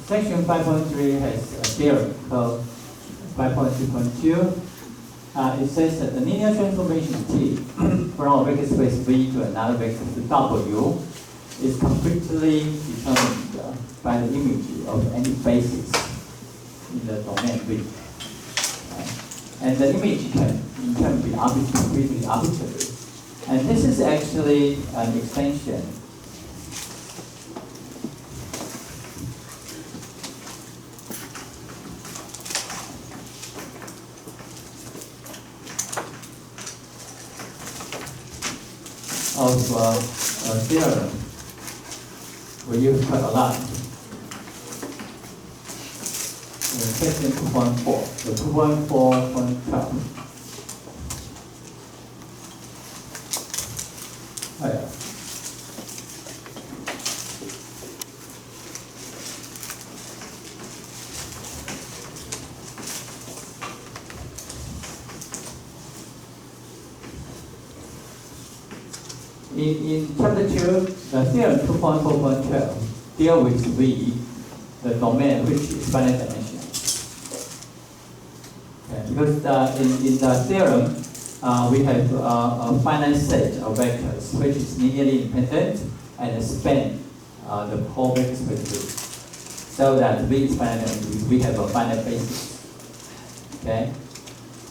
Section 5.3 has a theorem called 5.3.2. It says that the linear transformation T from a vector space V to another vector space W is completely determined by the image of any basis in the domain V. And the image can be completely arbitrary. And this is actually an extension of a theorem we use quite a lot. Section 2.4, the 2.4.12. Oh, yeah. In chapter 2, the theorem 2.4.12 deal with V, the domain which is finite dimensional. Okay, because in the theorem, we have a finite set of vectors which is linearly independent and span the whole vector space V. So that V is finite and we have a finite basis. Okay?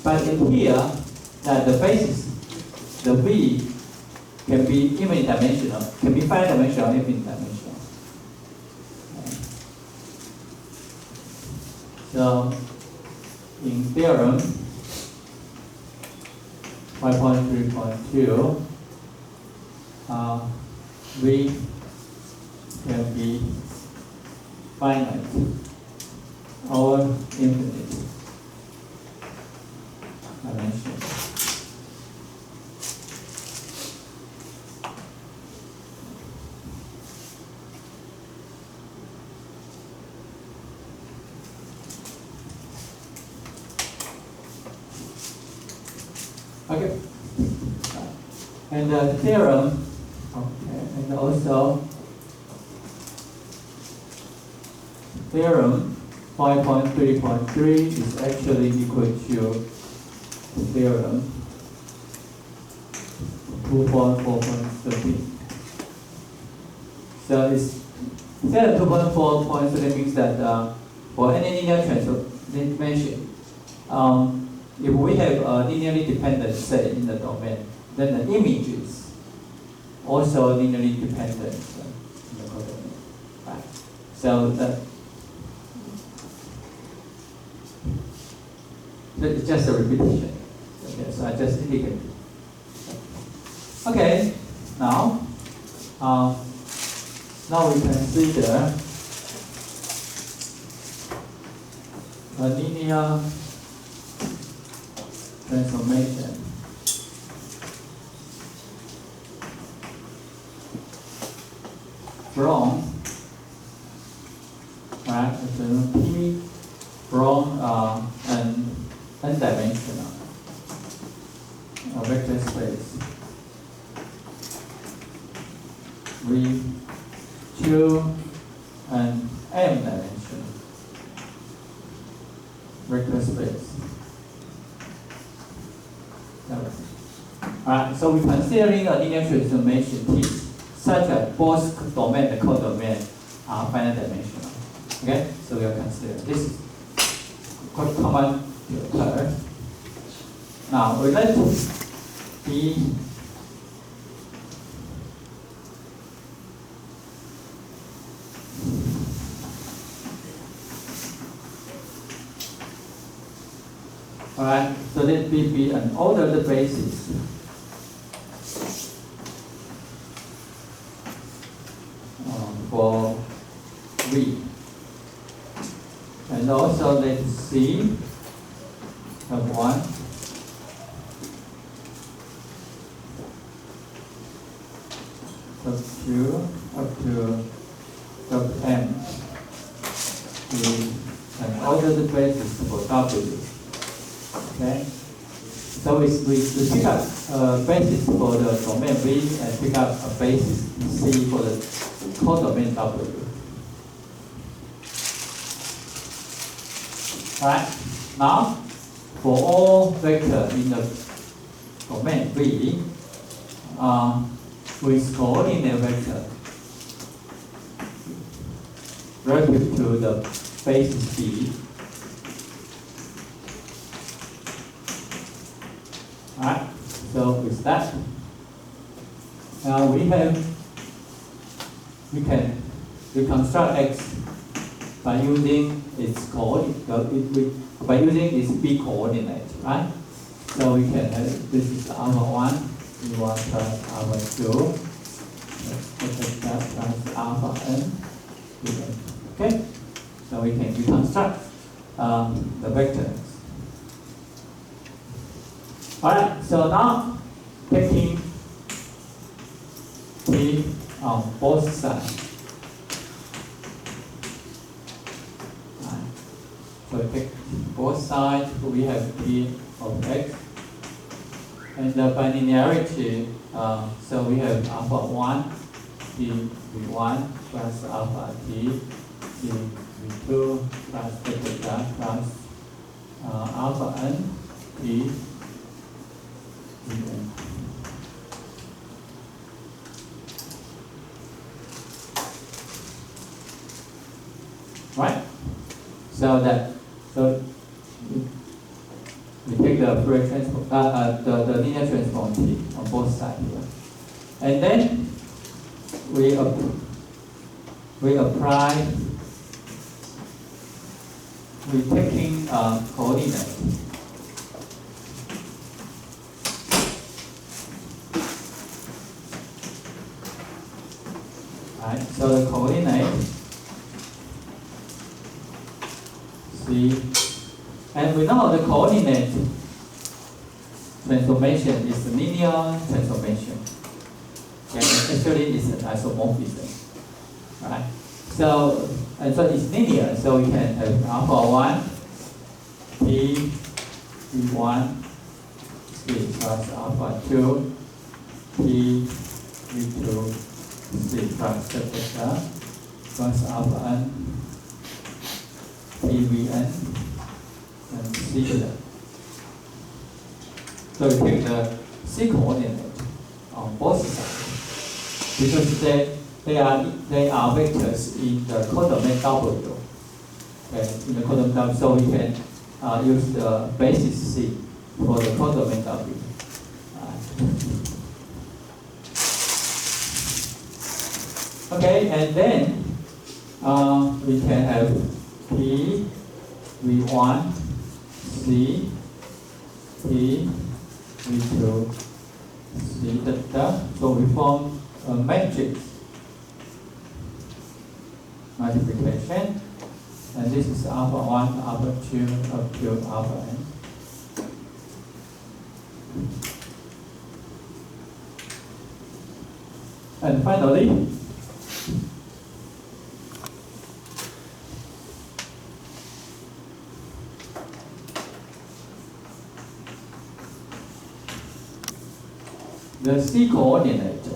But in here, that the basis, the V, can be infinite dimensional, can be finite dimensional or infinite dimensional. Okay. So, in theorem 5.3.2, V can be finite or infinite dimensional. Okay, and the theorem, okay, and also theorem 5.3.3 is actually equal to theorem 2.4.13. So it's theorem 2.4.13 means that for any linear transformation, if we have a linearly dependent set in the domain, then the image is also linearly dependent in the codomain. Right. So it's just a repetition. Okay, so I just indicated. Okay, now we consider a linear transformation from P from an n-dimensional vector space V to an m-dimensional vector space. Alright, so we're considering a linear transformation T such that both domain and codomain are finite dimensional. Okay, so we are considering this is quite common to occur. Now we let B alright, so let B be an ordered basis for V. And also let C have 1 sub 2 up to sub m is an ordered basis for W. Okay? So we pick up a basis for the domain V and pick up a basis C for the codomain W. Alright, now for all vector in the domain V with coordinate vector relative to the basis B. Alright, so with that, we can reconstruct X by using its coordinate, by using its B coordinate, right? So we can have, this is alpha 1, V1 plus alpha 2, that plus alpha n, okay? So we can reconstruct the vectors. Alright, so now taking P on both sides. Right. So take both sides, we have P of X. And the bilinearity, so we have alpha 1, P V1 plus alpha T, P V2 plus theta plus alpha N, P Vn. Right? So we take the Fourier transform, the linear transform T on both sides here, and then we apply, we taking coordinate. Right, so the coordinate C, and we know the coordinate transformation is a linear transformation. And actually it's an isomorphism. Right? So, and so it's linear, so we can have alpha 1, P, V1, C plus alpha 2, P, V2, C plus theta plus alpha n, PVN, and C. So we take the C coordinate on both sides because they are vectors in the codomain W. Okay, in the codomain W, so we can use the basis C for the codomain W. Okay, and then we can have P, V1, C, P, V2, C, theta. So we form a matrix multiplication, and this is alpha 1, alpha 2, up to alpha n. And finally, the C coordinate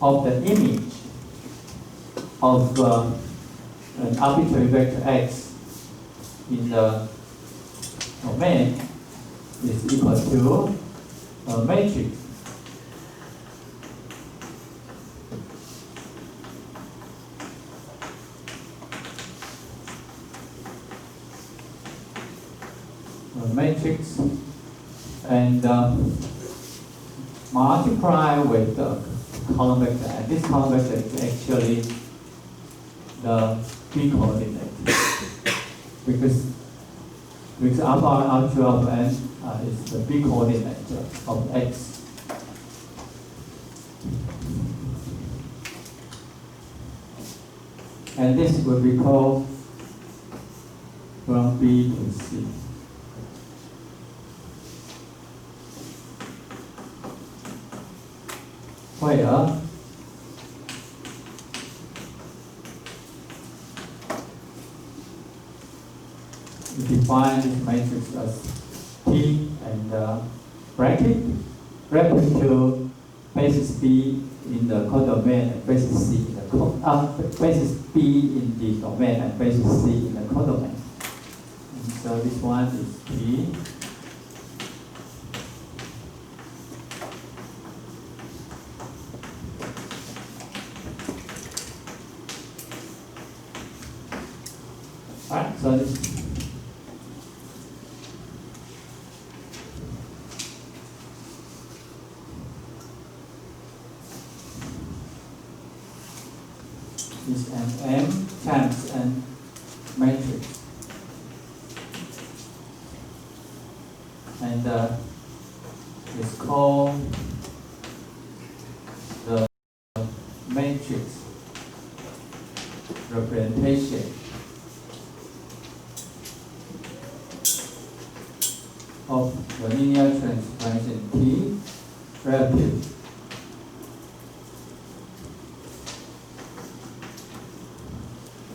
of the image of an arbitrary vector x in the domain is equal to a matrix and multiply with the column vector, and this column vector is actually the B coordinate because alpha 1, alpha 2, alpha n is the B coordinate of x. And this will be called from B to C. Where we define this matrix as T and bracket relative to basis B in the codomain and basis C in the basis B in the domain and basis C in the codomain. So this one is P. Alright, so this is an M times n matrix. And it's called the matrix representation of the linear transformation T relative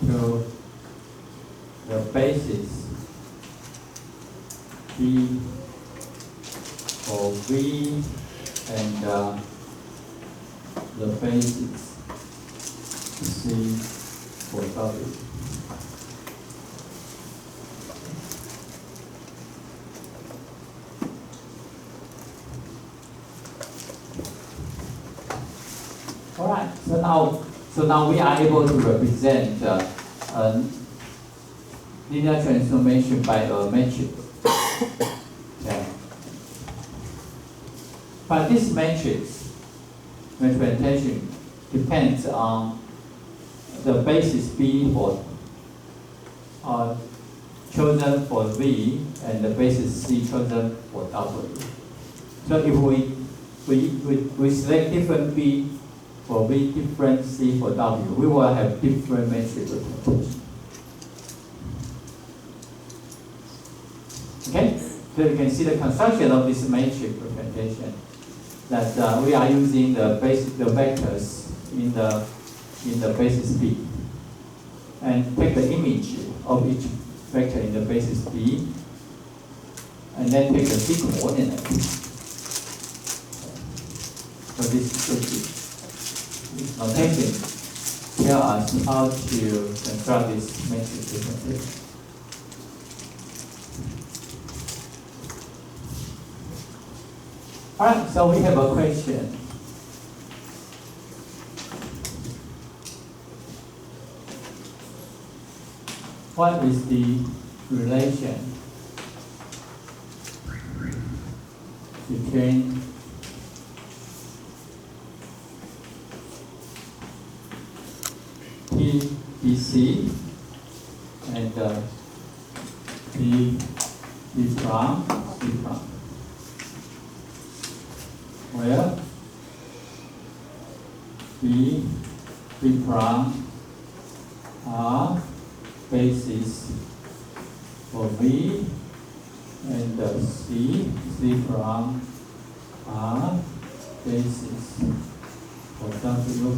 to the basis B for V and the basis C for W. All right. So now we are able to represent a linear transformation by a matrix. Okay. But this matrix representation depends on the basis B for chosen for V and the basis C chosen for W. So if we select different B for V, different C for W, we will have different matrix representation. Okay, so you can see the construction of this matrix representation. That we are using the vectors in the basis B, and take the image of each vector in the basis B, and then take the C coordinate. So this notation tells us how to construct this matrix representation. All right, so we have a question. What is the relation between P, BC and P prime, C prime? Where B prime are basis for V and C prime are basis for W.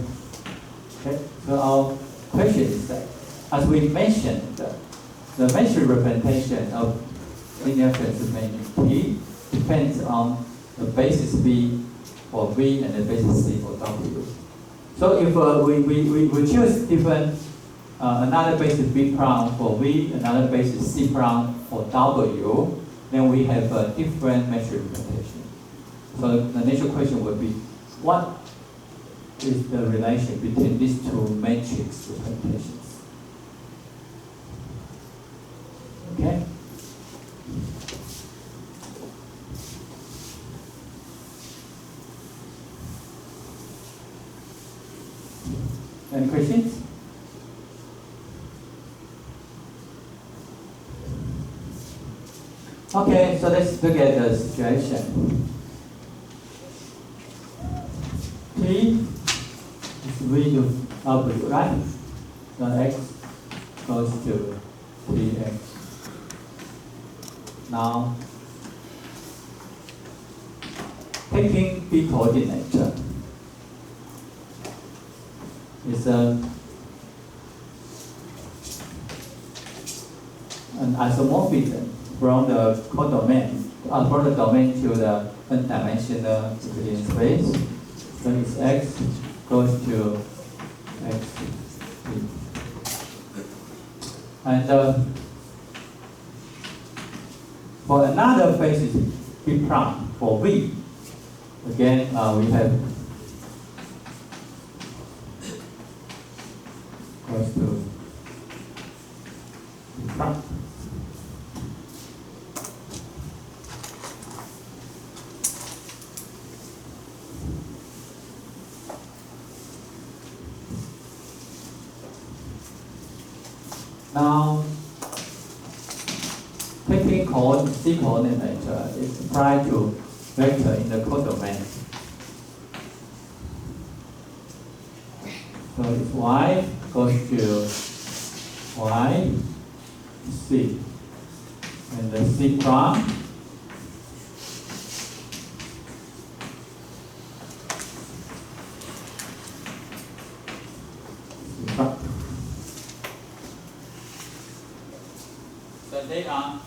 Okay, so our question is that, as we mentioned, the matrix representation of linear transformation T depends on the basis B for V and the basis C for W. So if we choose different another basis B prime for V, another basis C prime for W, then we have a different matrix representation. So the next question would be, what is the relation between these two matrix representations? Okay. Any questions? Okay, so let's look at the situation. T is V to W, right? So X goes to Tx. Now, taking B coordinate is an isomorphism from the codomain from the domain to the n-dimensional Euclidean space. So its x goes to x. And for another basis, B prime for V, again we have goes to B prime. Now, taking C coordinate is applied to vector in the codomain. So it's y goes to y, c, and the c prime So they are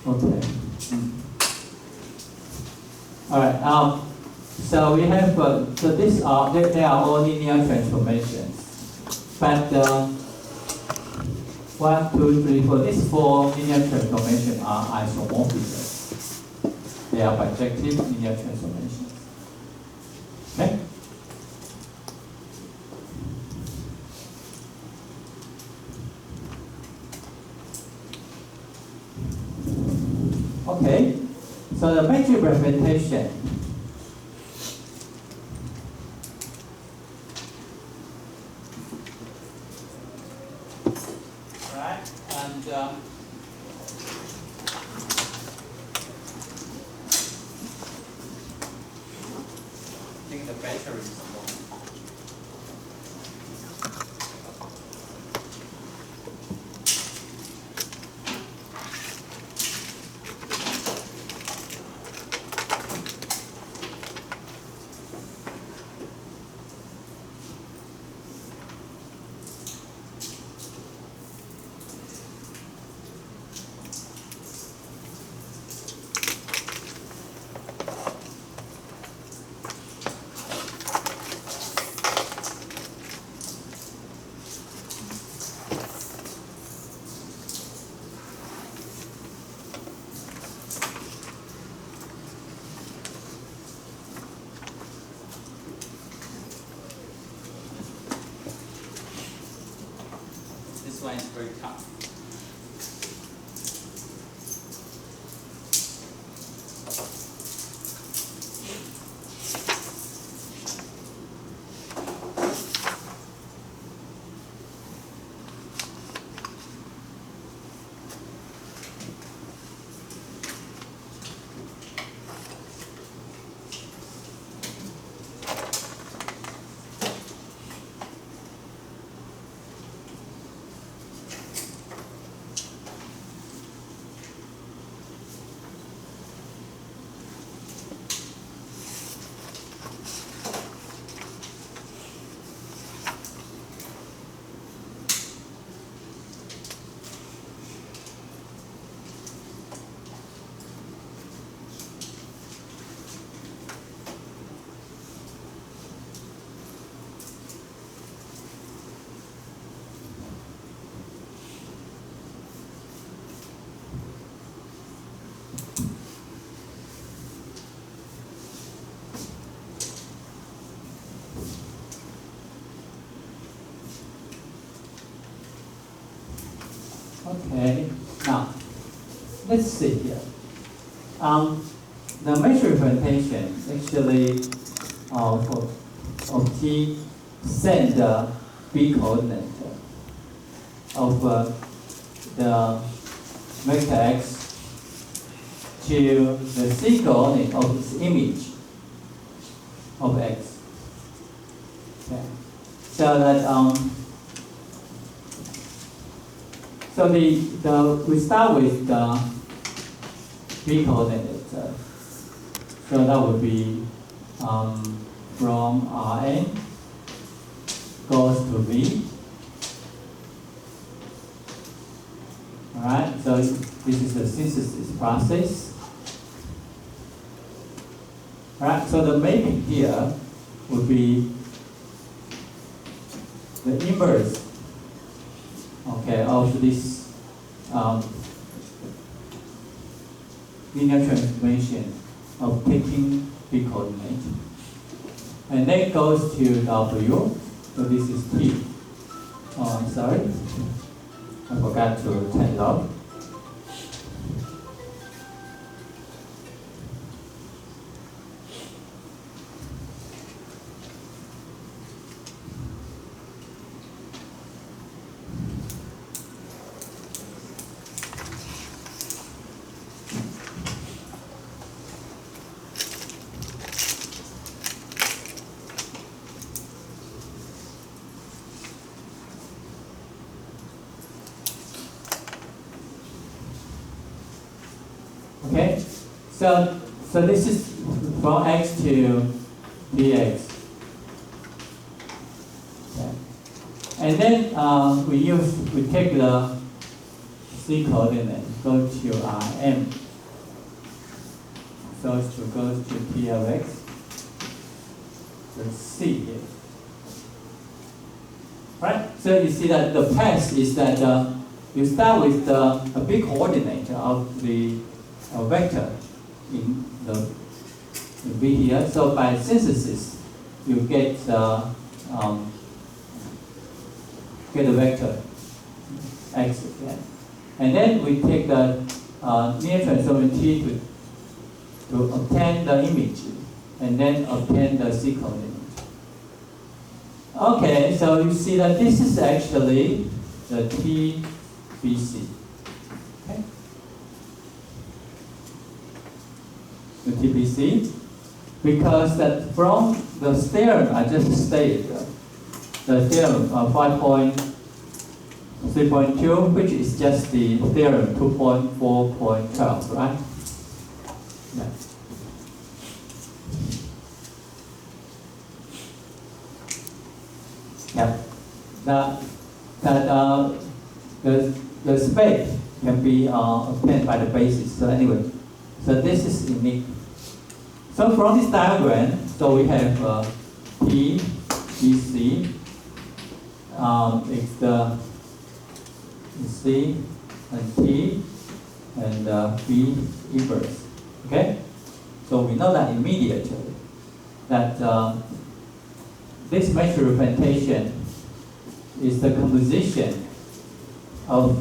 okay. All right. So we have so these are they are all linear transformations, but 1, 2, 3, 4. These 4 linear transformations are isomorphisms. They are bijective linear transformations. Okay. Okay. So the metric representation. And I think the battery is low. This one is very tough. Okay, now let's see here. The metric representation actually of T send the B coordinate of the vector x to the C coordinate of its image of x. Okay, so that so we start with the B coordinate. So that would be from Rn goes to V. Alright, so this is the synthesis process. Alright, so the mapping here would be the inverse, okay, of this linear transformation of taking B coordinate. And then goes to W, so this is T. Oh, I'm sorry, I forgot to turn it off. Okay, so this is from x to dx. Okay. And then we take the c coordinate, go to Rm. So it goes to p of x. So c here. Right? So you see that the path is that you start with a big coordinate of the vector in the V here. So by synthesis, you get the vector x again. And then we take the linear transform T to obtain the image and then obtain the C coordinate. Okay, so you see that this is actually the TBC. Okay? The TBC, because that from the theorem I just stated, the theorem 5.3.2, which is just the theorem 2.4.12, right? Yeah. Yeah. The space can be obtained by the basis. So anyway, so this is unique. So from this diagram, so we have P, B, C. It's the C and T and B inverse. Okay? So we know that immediately that this measure representation is the composition of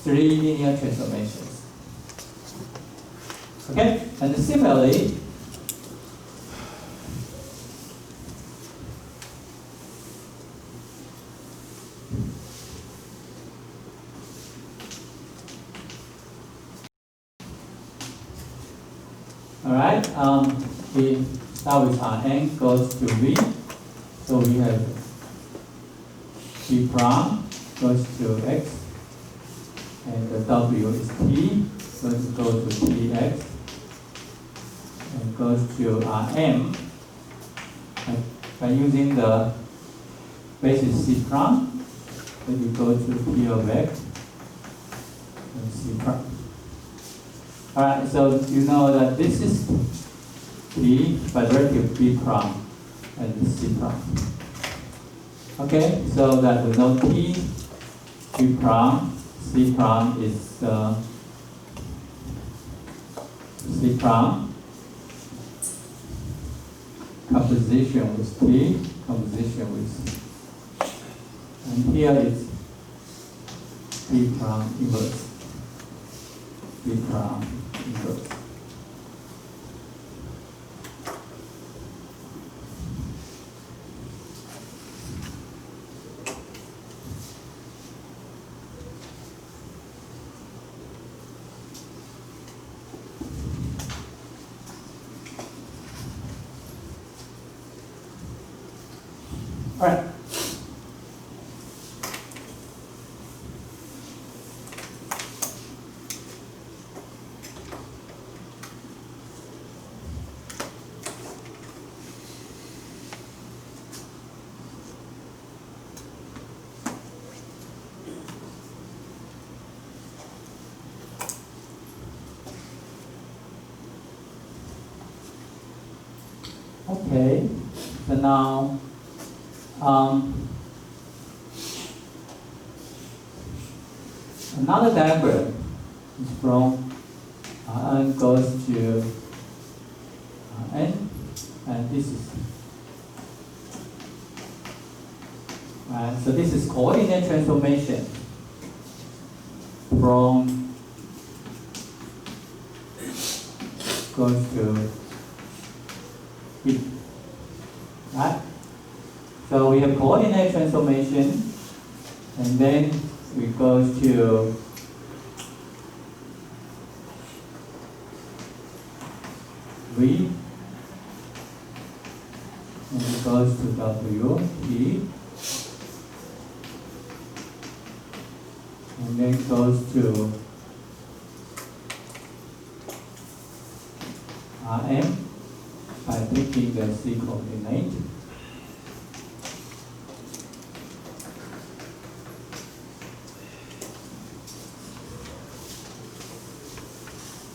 three linear transformations. Okay, and similarly, all right, we start with Rn goes to V, so we have B prime goes to X, and the W is T, so it goes to Tx. And goes to Rm by using the basis C prime, then you go to P of X and C prime. Alright, so you know that this is P by derivative B prime and C prime. Okay, so that we know T, B prime, C prime is C prime. Composition with T, composition with, and here is B prime inverse, B prime inverse. All right. Okay, so now another diagram is from n goes to n, and this is so this is coordinate transformation from goes to B, right? So we have coordinate transformation, and then we go to V, and it goes to W, P, and then goes to Rm by taking the C coordinate.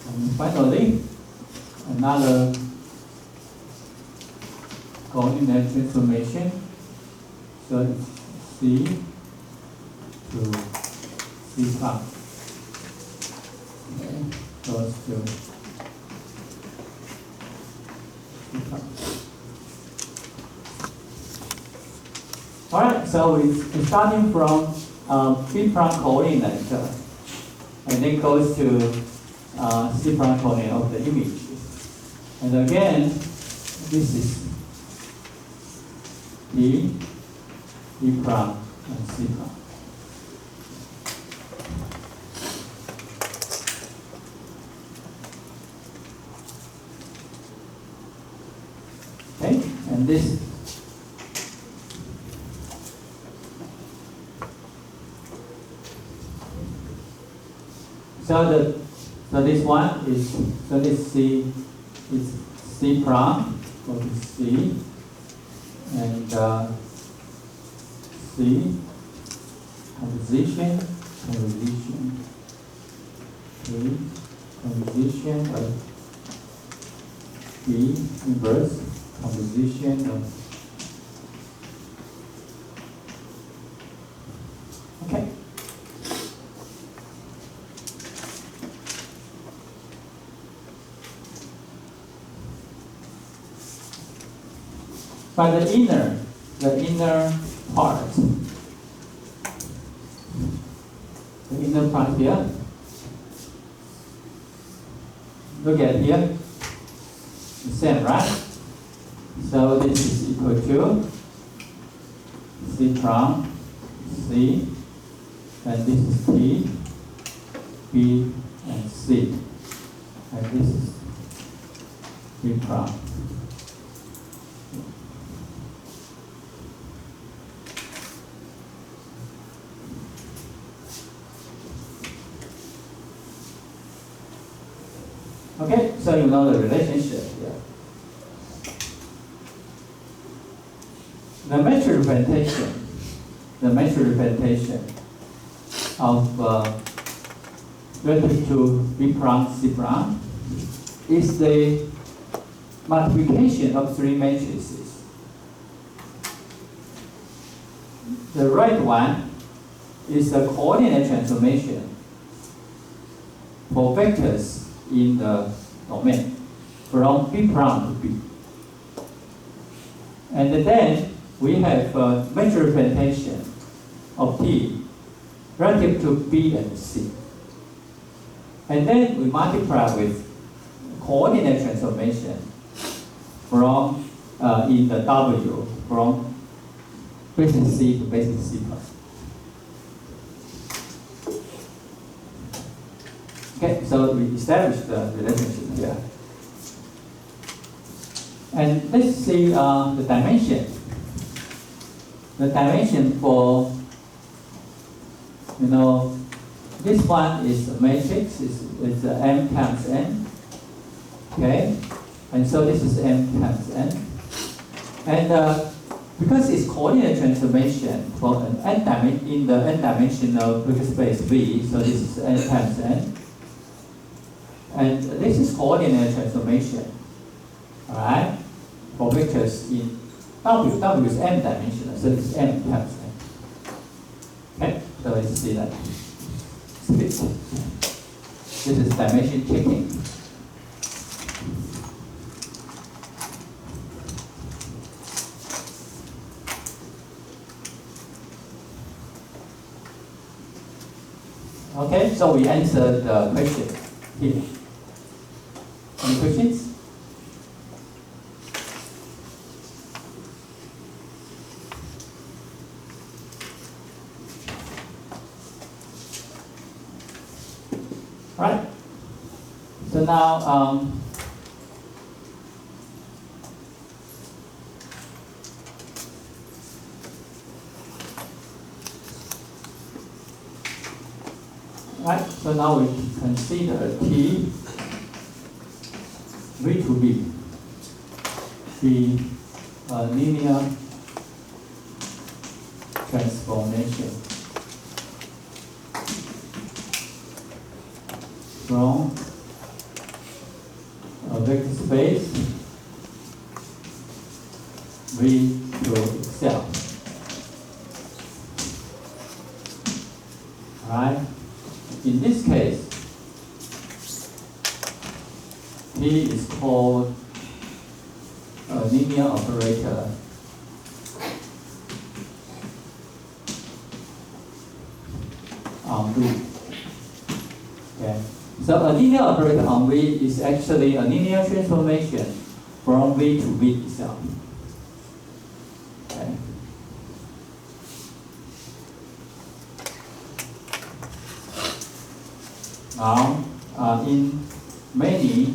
And finally, another coordinate transformation. So it's C to C prime. Okay, goes to C prime. All right, so it's starting from B prime coordinate, and then goes to C prime coordinate of the image. And again, this is B prime, and C prime. Okay, and this. So this one is, so this C is C prime, go to C, and C, composition, B, composition of B, inverse, composition of, okay. But the inner part, here, look at here, the same, right? So this is equal to C prime, C, and this is P, B, and C, and this is B prime. Okay, so you know the relationship here. The metric representation of relative to B prime, C prime is the multiplication of three matrices. The right one is the coordinate transformation for vectors in the domain from B prime to B. And then we have a metric representation of T relative to B and C. And then we multiply with coordinate transformation from in the W from basis C to basis C plus. Okay, so we established the relationship here. And let's see the dimension. The dimension for, this one is a matrix, it's M times N. Okay, and so this is M times N. And because it's coordinate transformation for an in the n-dimensional vector space V, so this is N times N. And this is coordinate transformation, all right, for vector vectors in W. W is m dimensional, so it's m times n. Okay, so let's see that split. This is dimension checking. Okay, so we answered the question here. Any questions? All right. So now, right. So now we consider T V to B be a linear transformation from a vector space V to itself. Alright. In this case, T is called a linear operator on V. Okay. So a linear operator on V is actually a linear transformation from V to V itself. Okay. Now, in many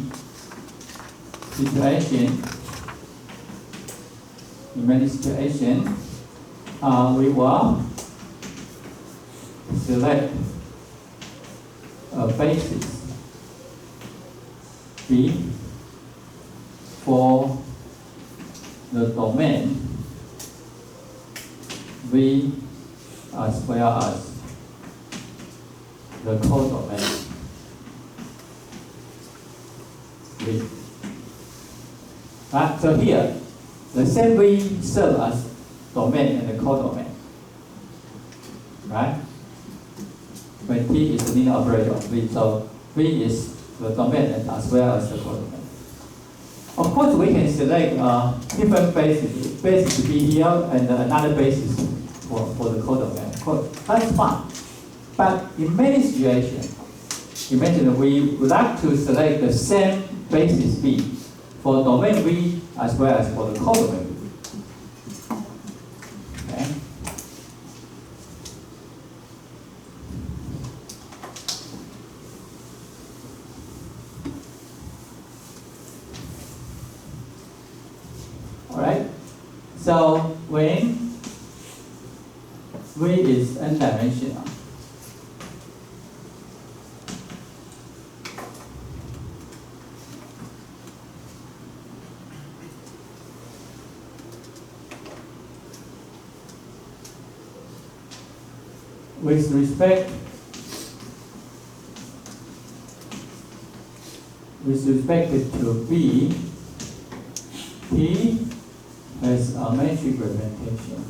situations, we will select a basis B for the domain V as well as the codomain V. Right, so here, the same V serve as domain and the codomain. Right? When T is the linear operator on V, so V is the domain and as well as the codomain. Of course, we can select different basis. Basis B here and another basis for the codomain. That's fine. But in many situations, imagine we would like to select the same basis B for domain V as well as for the codomain V. Okay. All right. So when V is n-dimensional, with respect to B, T has a metric representation.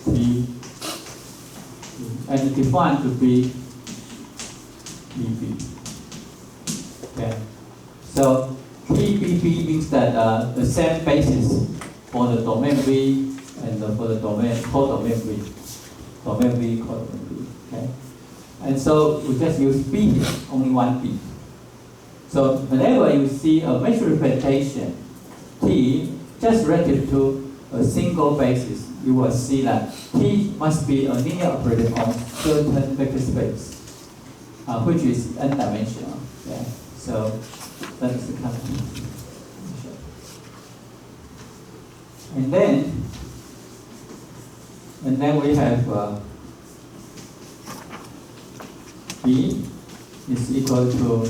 T and defined to be TB. Okay, so TBB means that the same basis for the domain V and for the codomain V. Domain V, codomain V. Okay? And so we just use B here, only one B. So whenever you see a metric representation T just relative to a single basis, you will see that T must be a linear operator on certain vector space, which is n-dimensional. Okay? So that is the kind of thing. And then we have B is equal to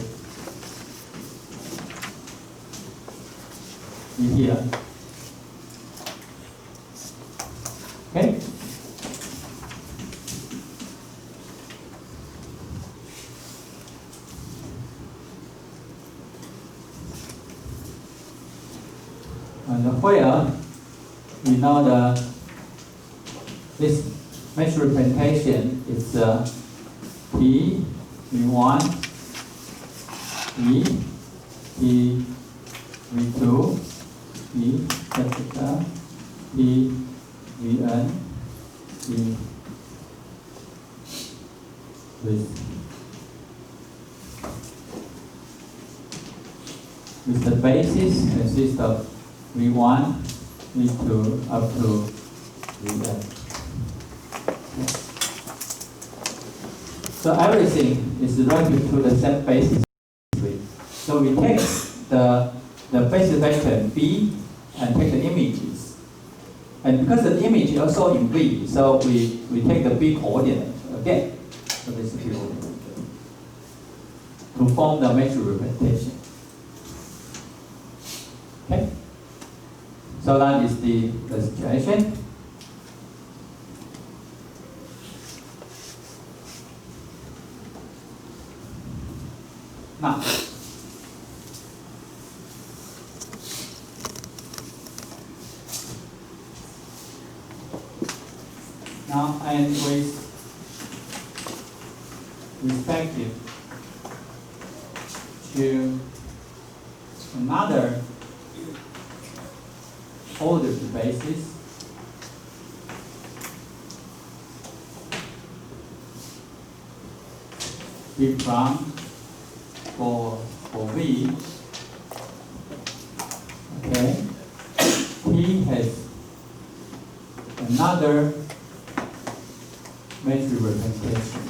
B here. Okay? and where we know this mesh representation is P V1, P V2, P capital, P Vn, P with the basis consists of V1, V2 up to Vn. So everything is relative to the same basis. So we take the basis vector B and take the images. And because the image is also in V, so we take the B coordinate again. So this is to form the mesh representation. Okay? So that is the situation. Now, and with respect to another ordered basis, B prime for V, okay, T has another mesh representation.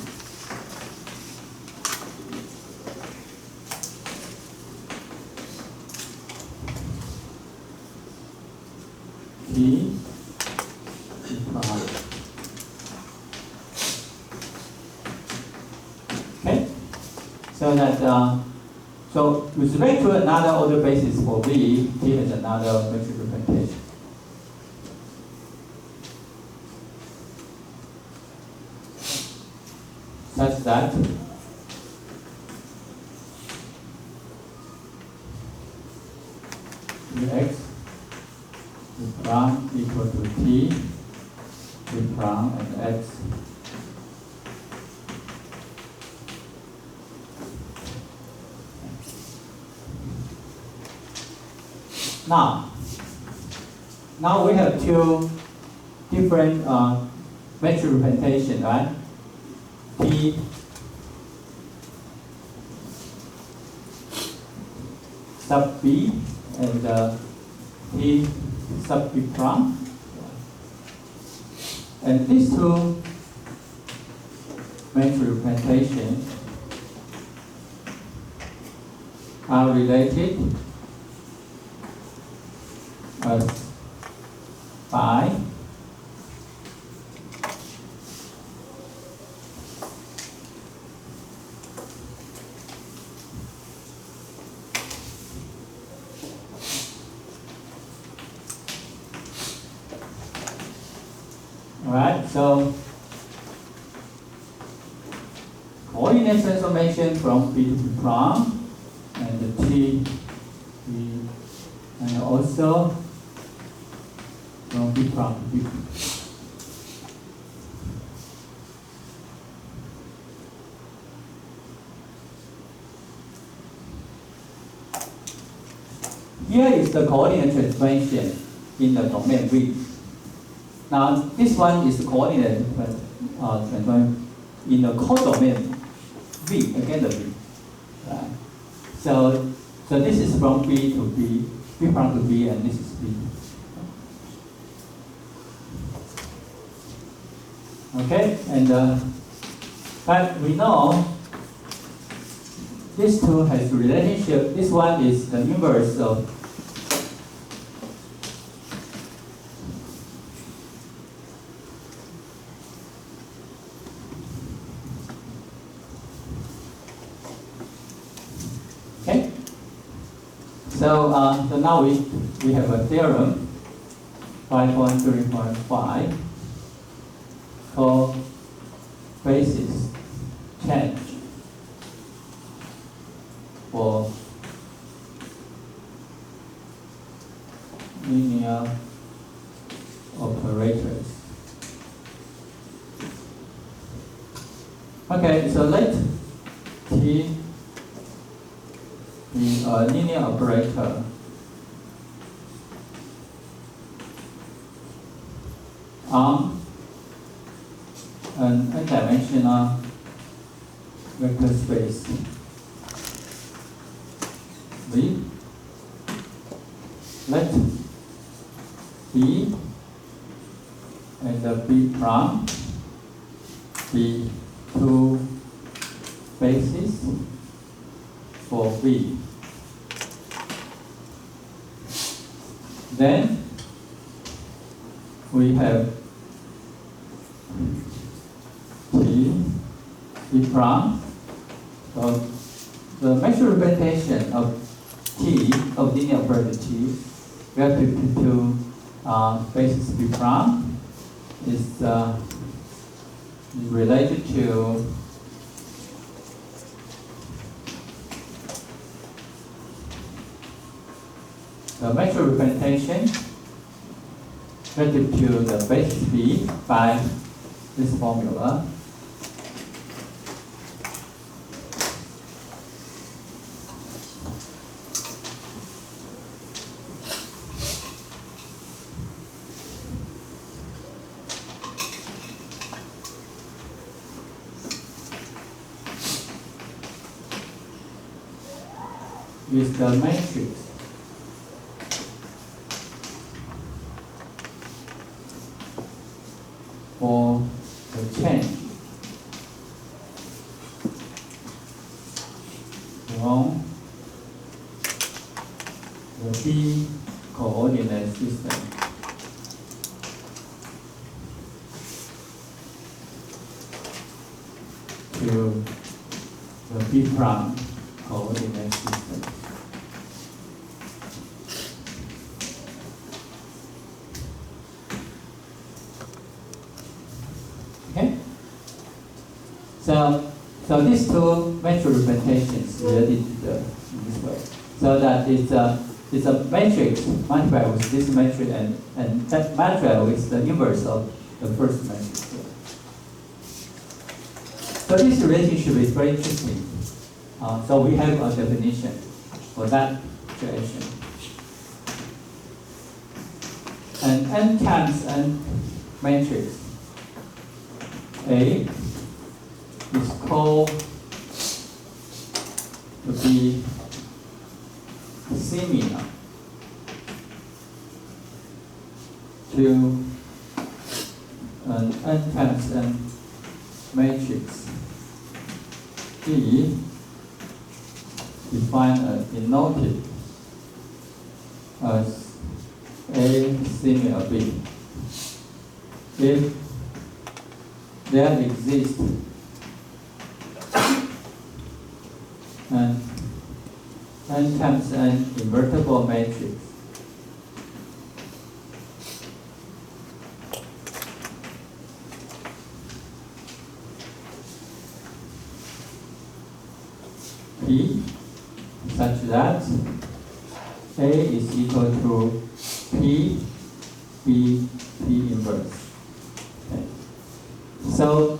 T prime. Okay, so that so with respect to another order basis for V, T has another mesh representation. Such that X prime equal to T prime and X Now we have two different mesh representation, right? T sub B and T sub B prime. And these two mesh representations are related as phi Alright, so coordinate transformation from B to B prime and the T, B, and also from B prime to B prime. Here is the coordinate transformation in the domain V. Now, this one is the coordinate transformation in the codomain V, again the V. Right? So this is from B to B, B prime to B, and this is B. Okay, and but we know these two has relationship. This one is the inverse of So now we have a theorem, 5.3.5, called basis change for mesh Okay, so let T be a linear operator on an n-dimensional vector space V. Let B and B prime be two bases for V. Then we have T, B prime. So the measure representation of T, of linear operator T, relative to basis B prime is related to the measure representation relative to the basis B by this formula. With the matrix for the change from the B coordinate system to the B prime coordinate system. Okay? So these two metric representations related to in this way. So that it's a matrix multiplied with this matrix and that multiplied with the inverse of the first matrix. So this relationship is very interesting. So we have a definition for that situation. And n times n matrix A is called to be similar to an n times n matrix B defined and denoted as A similar B. If there exists an n times n invertible matrix P such that A is equal to P, B, P inverse. Okay. So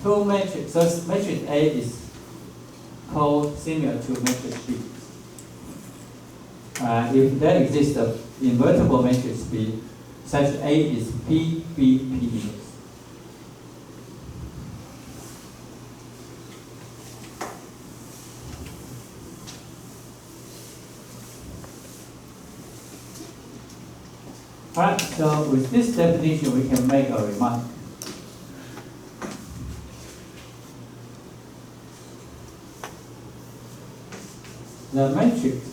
two matrix, so matrix A is called similar to matrix B. If there exists an invertible matrix B, such A is P, B, P inverse. Alright, so with this definition we can make a remark. The matrix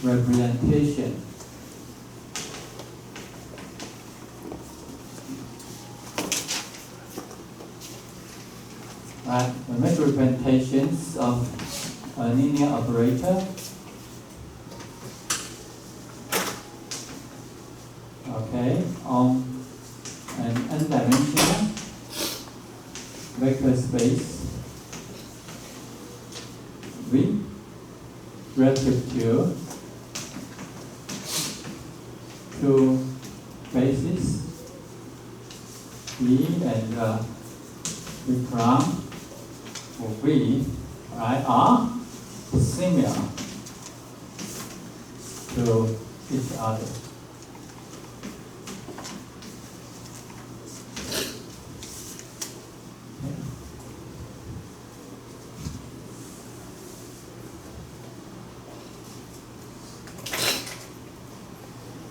representation the matrix representations of a linear operator on an n-dimensional vector space V relative to two bases B and we prime for V, right, are similar to each other.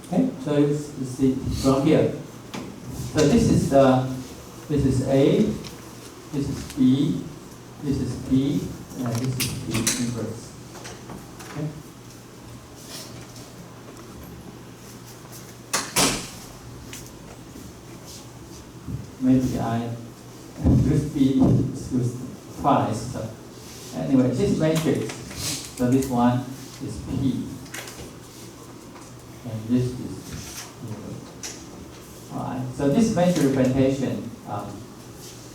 Okay, so you see from here. So this is A, this is B, this is B, and this is B inverse. Okay. Maybe I use B used twice. So anyway, this matrix. So this one is P, and this is inverse. All right. So this matrix representation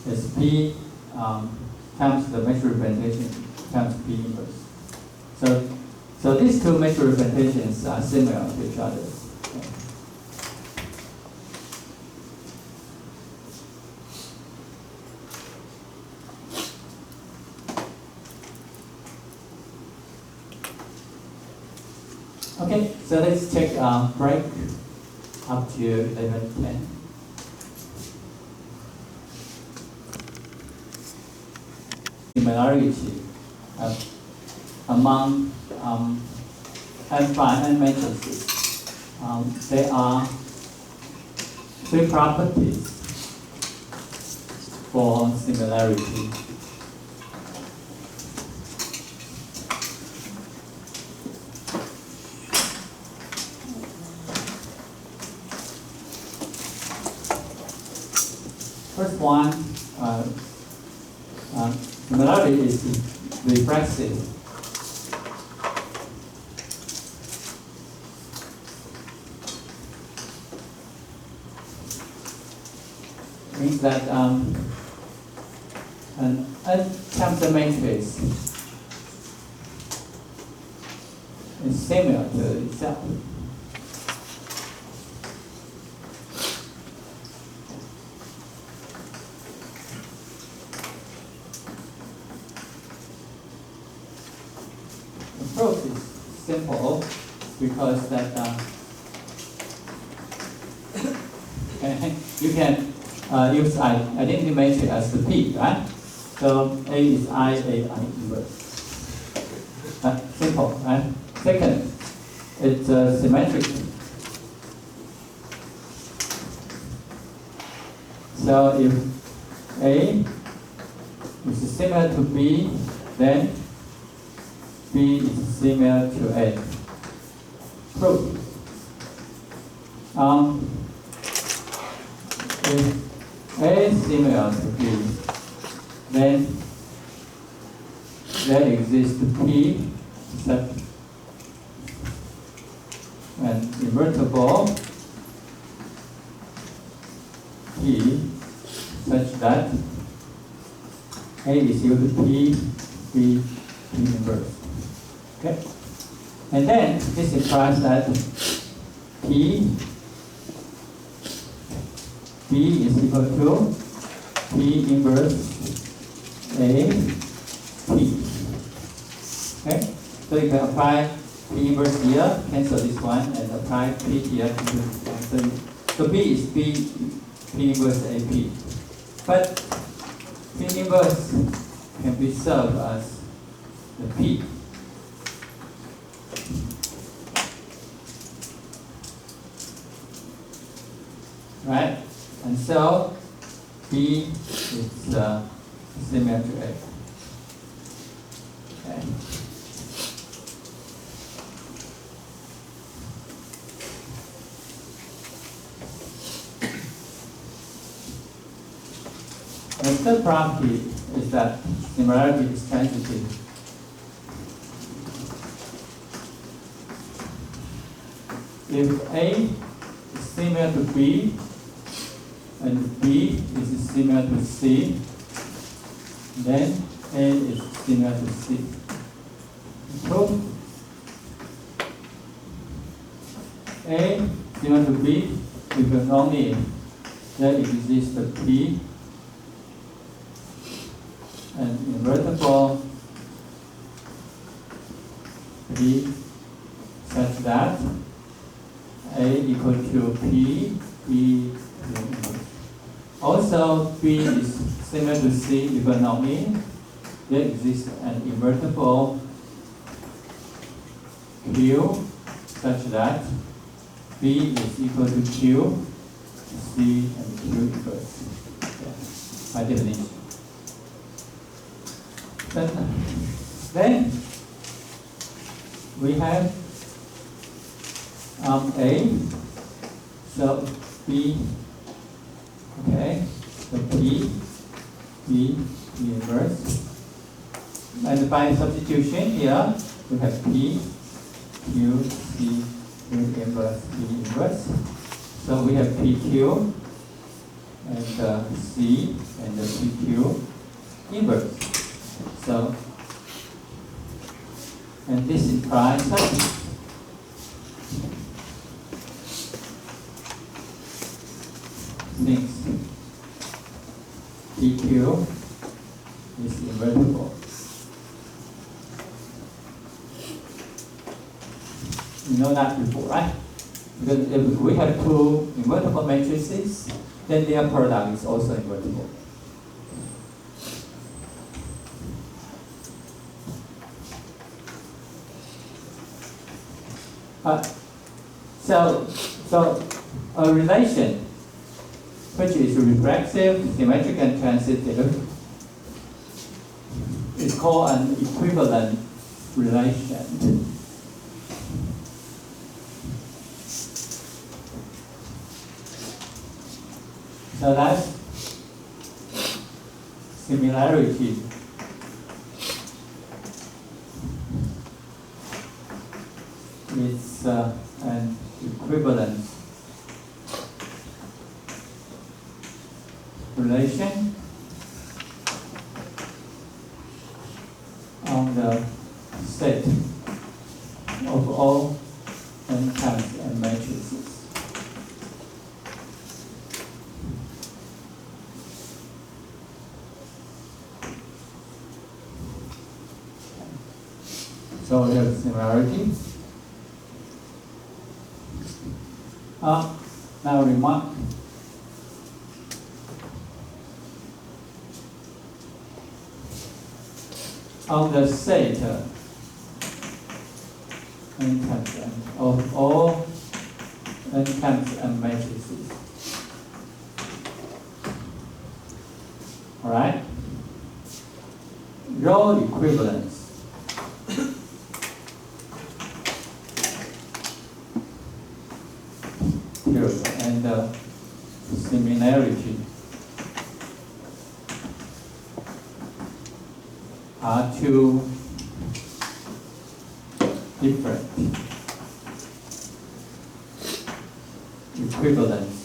is P times the matrix representation times P inverse. So these two matrix representations are similar to each other. Okay, so let's take a break up to 11:10. Similarity among n matrices. There are three properties for similarity. First one, similarity is reflexive. Means that an n-tensor matrix is similar to itself. The proof is simple because that you can use identity matrix as the P, right? So A is I inverse. Simple, right? Second, it's symmetric. So if A is similar to B, then B is similar to A. Proof. If A is similar to B, then there exists P such an invertible P such that A is equal to P, B, P inverse. Okay? And then this implies that B is equal to P inverse A, P. Okay? So you can apply P inverse here, cancel this one, and apply P here to this one. So B is P inverse A, P. But P inverse can be served as the P. Right? And so B is similar to A. Okay. The third property is that similarity is transitive. If A is similar to B, and B is similar to C, then A is similar to C. Proof. A similar to B because only there exists the P an invertible P such that A equal to P, B inverse. Also, B is similar to C if not in. There exists an invertible Q such that B is equal to Q, C, and Q inverse. Yeah, by definition. Then we have A, so B, okay, so P, B, B inverse. And by substitution here, we have P, Q, C, Q inverse, B inverse. So we have PQ and C and the PQ inverse. So, and this implies that means PQ is invertible. You know that before, right? Because if we have two invertible matrices, then their product is also invertible. So a relation which is reflexive, symmetric, and transitive is called an equivalent relation. So that's similarity. It's an equivalent relation on the set of all n times n matrices. So we have similarity. Now remark. On the set n times n of all n times n matrices. All right. Row equivalence. And similarity are two different equivalence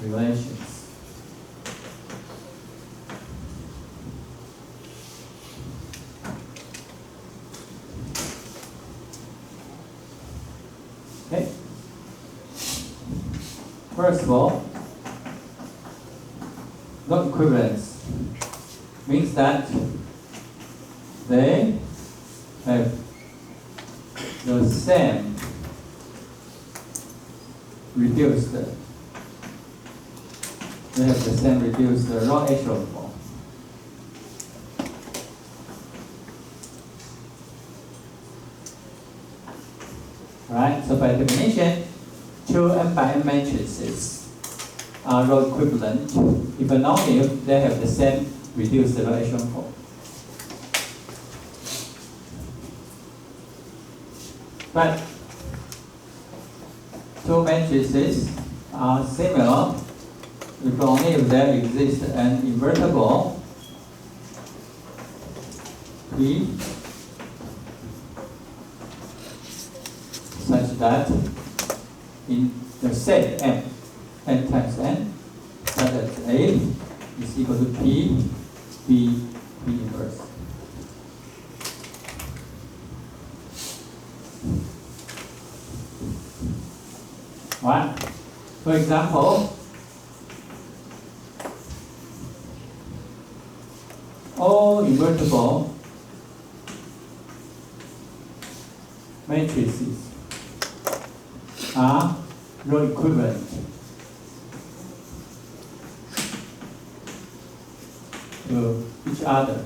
relations. Okay. First of all, no equivalence means that they have the same reduced. They have the same reduced row echelon form. Right. So by definition, two n by n matrices are row equivalent if and only if they have the same reduced row echelon form. But two matrices are similar if only if there exists an invertible P such that in the set M, n times n, such that A is equal to P, B, P inverse. Right? For example, all invertible matrices are row equivalent to each other.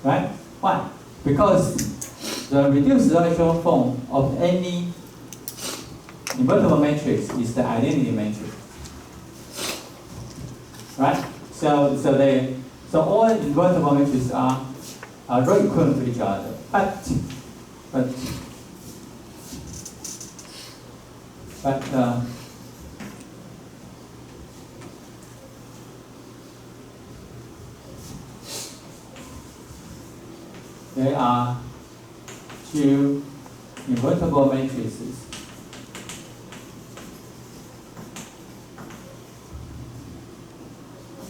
Right? Why? Because the reduced row echelon form of any invertible matrix is the identity matrix. Right? So all invertible matrices are row equivalent to each other. But there are two invertible matrices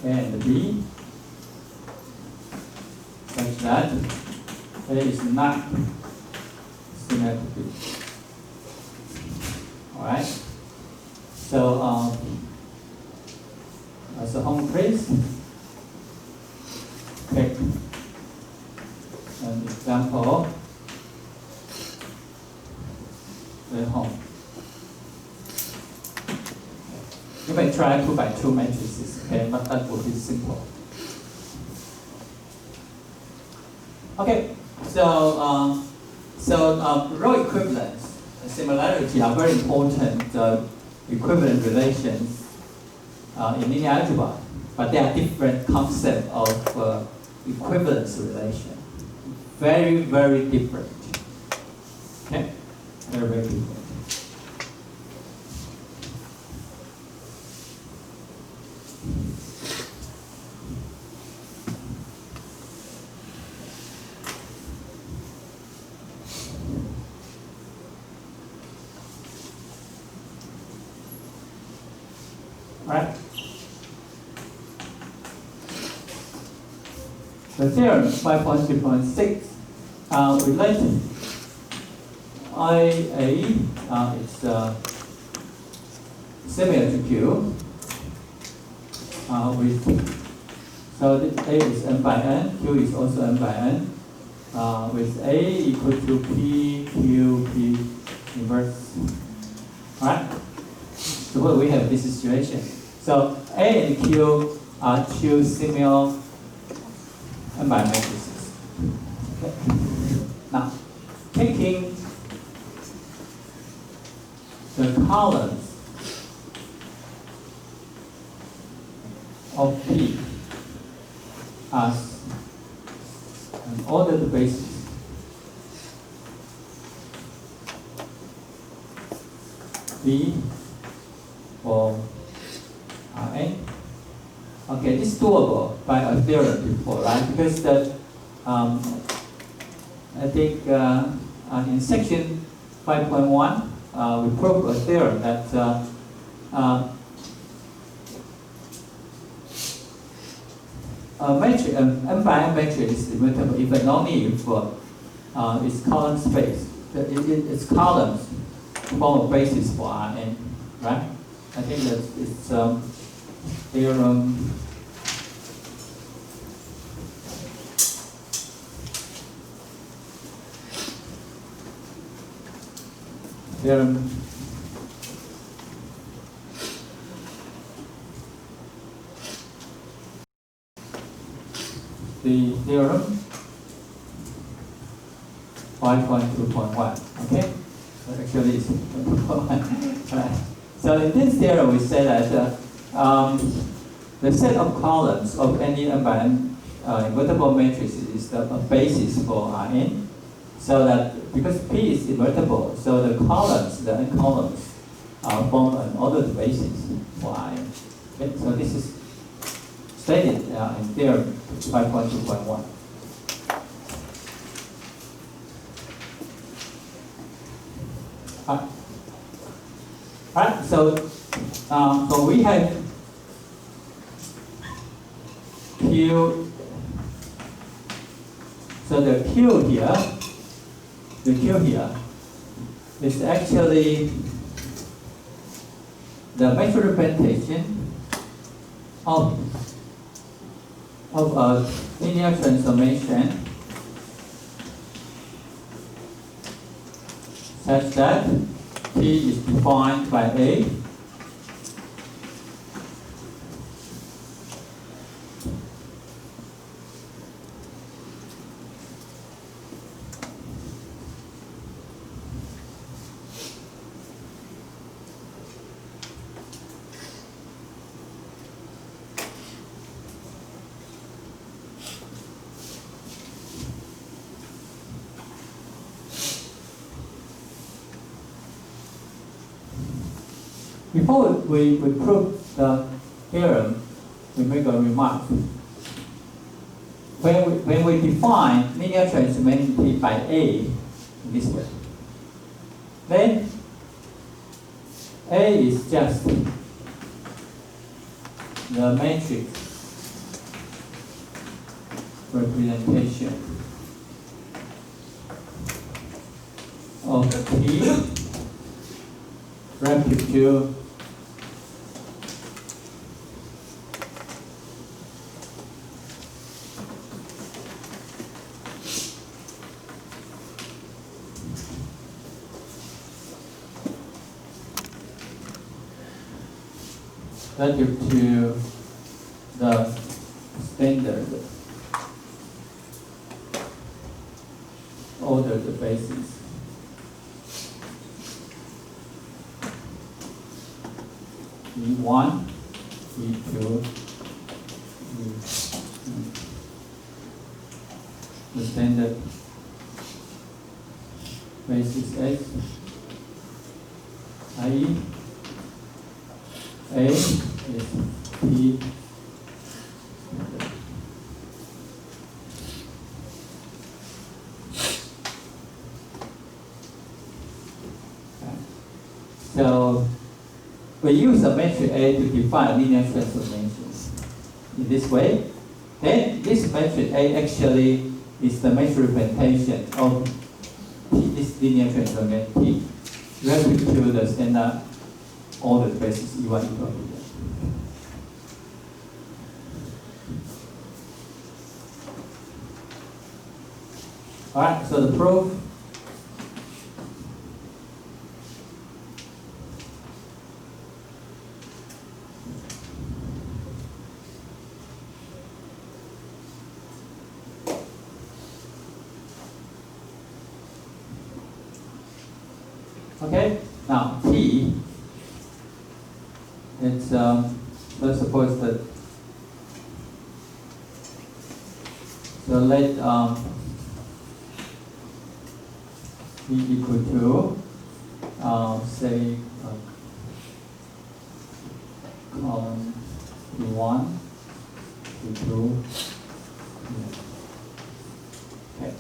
A and B such that A is not similar to B. Alright? So as a home place, take an example, the home. You may try 2 by 2 matrices, okay, but that will be simple. Okay, so row equivalence and similarity are very important equivalent relations in linear algebra, but they are different concepts of equivalence relation. Very, very different. Okay, very, very different. Right? The theorem 5.3.6 related IA is similar to Q so the A is n by n, Q is also n by n with A equal to P, Q, P inverse. Alright? Suppose we have this situation. So A and Q are two similar n by n matrices. Okay. Now, taking the columns of P as an ordered basis, B for Rn. Okay, this is doable by a theorem before, right? Because that I think in section 5.1 we proved a theorem that a matrix, n by n matrix is immutable if and only if its column space, its columns form a basis for Rn, right? I think that it's theorem the theorem 5.2.1. Okay, so actually it's 2.1. Right. So in this theorem, we say that the set of columns of any n by n invertible matrix is the basis for Rn. So that because P is invertible, so the columns, the n columns, form an ordered basis for Rn. Okay, so this is stated in theorem 5.2.1. Alright, so we have Q. So the Q here is actually the measure representation of a linear transformation such that P is defined by A Before we prove the theorem, we make a remark. When we define linear transformation T by A in this way, then A is just the matrix representation of T relative to the standard ordered basis. E1, E2, the standard basis X, i.e. A is P so we use the matrix A to define linear transformations in this way. Then this matrix A actually is the matrix representation of T, this linear transformation T relative to the standard ordered basis E1, E2. Alright, so the proof. Okay, now T, it's let's suppose that, so let T equal to say column P1, P2, okay.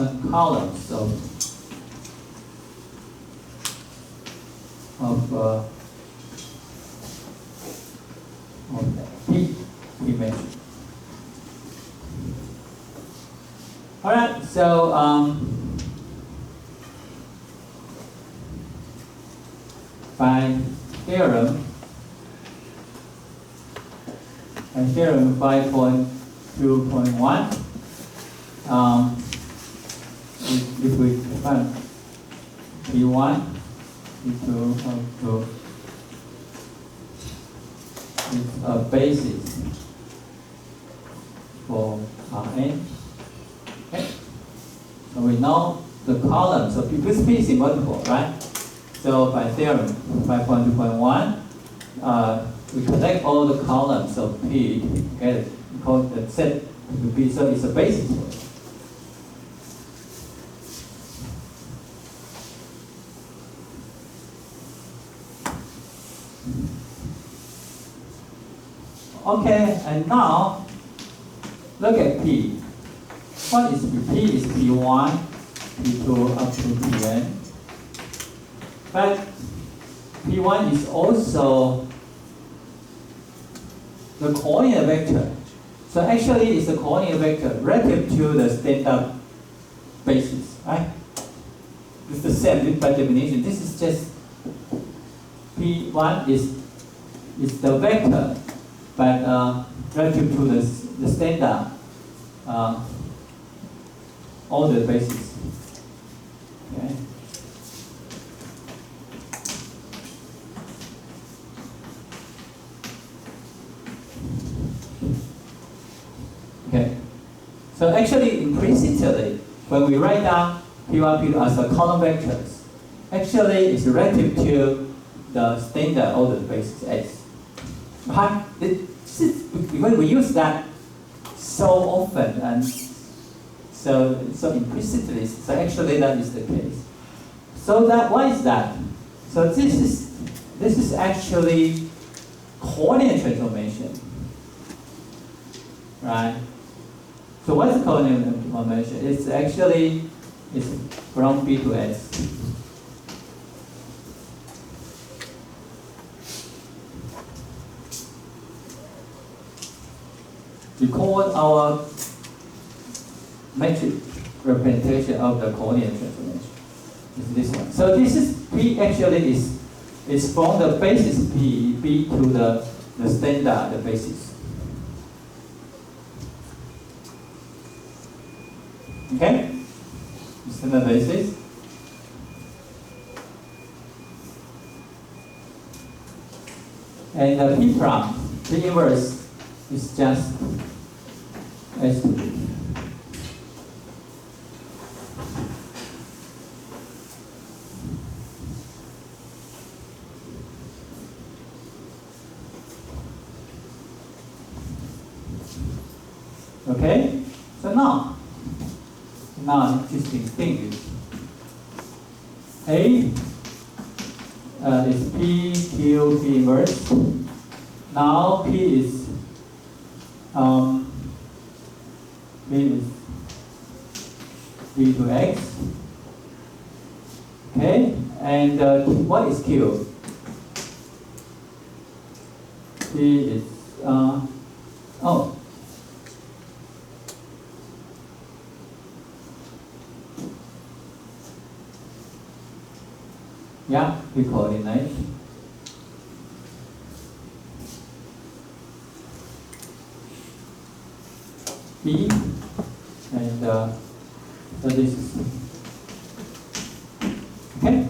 And columns of P dimension. All right, so by theorem 5.2.1, if we define P1, P2, it's a basis for Rn. Okay. So we know the columns of P, because P is immutable, right? So by theorem 5.2.1, we connect all the columns of P together, called the set to P, so it's a basis for it. Okay, and now look at P. What is P? P is P1, P2 up to Pn. But P1 is also the coordinate vector So actually, it's a coordinate vector relative to the standard basis, right? It's the same by definition. This is just P1 is the vector, but relative to the standard order basis. Okay. Okay. So actually, implicitly, when we write down P1, P2 as a column vectors, actually it's relative to the standard order basis S. Right? Because we use that so often and so implicitly, so actually that is the case. So that why is that? So this is actually coordinate transformation, right? So what's the coordinate transformation? It's actually from B to S. We call our metric representation of the coordinate transformation is this one. So this is P actually is from the basis B to the standard the basis. Okay? The standard basis. And the P prime, P inverse is just S to B. Okay? So now interesting thing is A is P, Q, P inverse. Now P is B to X. Okay, and what is Q? P is yeah, we coordinate. P and so this is okay.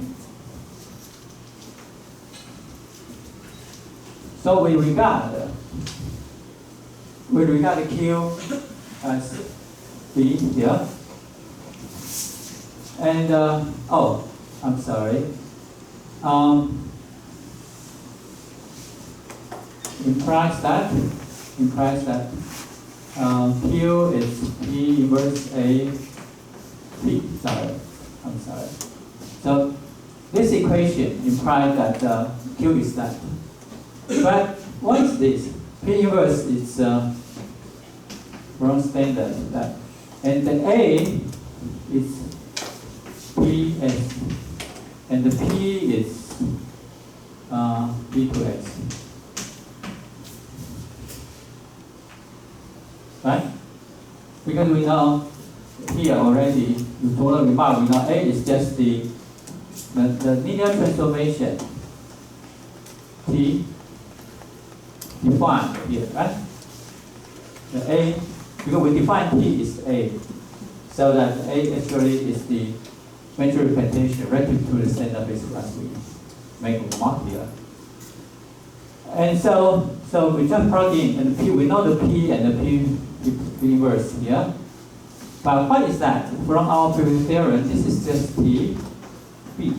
So we regard Q as B here, and I'm sorry. Implies that Q is P inverse A P. I'm sorry. So this equation implies that Q is that. But what is this? P inverse is wrong standard that, and the A is PS, and the P is B to X. Right? Because we know here already, you told a remark, we know A is just the linear transformation T defined here, right? The A, because we define T is A, so that A actually is the metric representation relative to the standard basis as we make a mark here. And so we just plug in, and P, we know the P and the P inverse here. But what is that? From our previous theorem, this is just P, B.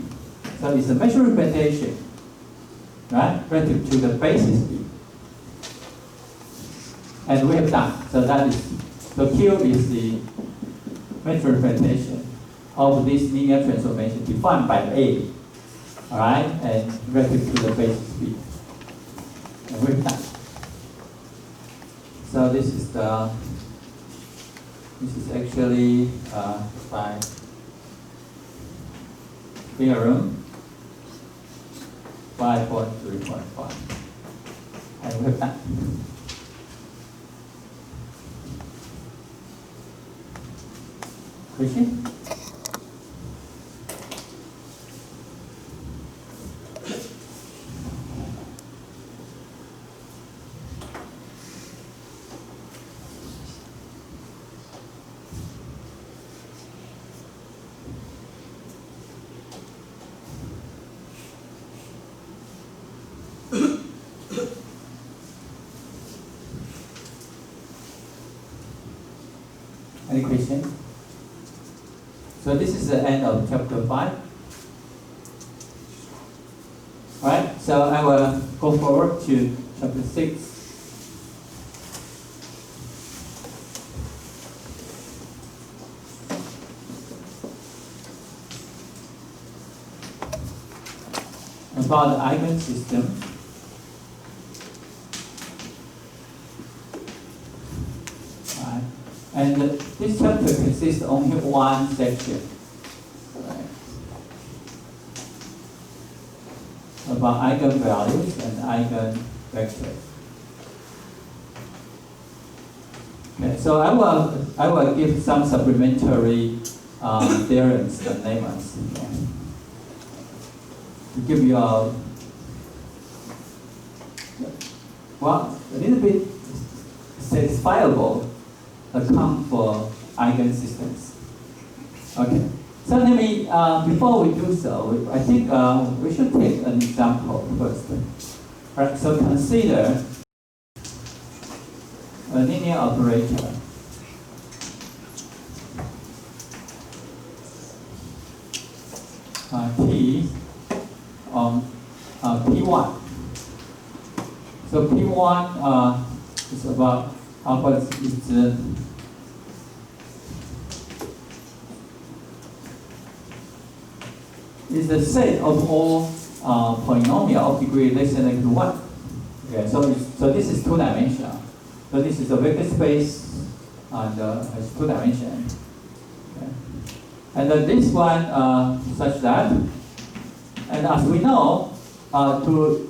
So it's a metric representation, right? Relative to the basis B. And we have done. So that is, so Q is the metric representation of this linear transformation defined by A. Alright? And relative to the basis B. And we've done. So this is actually by theorem 5.3.5, and we have done. Question? Any question? So this is the end of chapter 5. Alright, so I will go forward to chapter 6. About the eigensystem. Right. And this chapter consists only one section. Right. About eigenvalues and eigenvectors. Okay, so I will give some supplementary theorems and lemmas. Okay. To give you a little bit satisfiable account for eigensystems. Okay, so let me, before we do so, I think we should take an example first. Right, so consider a linear operator. T on P1. So P1 is about alpha is the set of all polynomial of degree less than or equal to 1. Okay, so this is two-dimensional. So this is a vector space and has two dimensions. Okay. And then this one such that, and as we know, to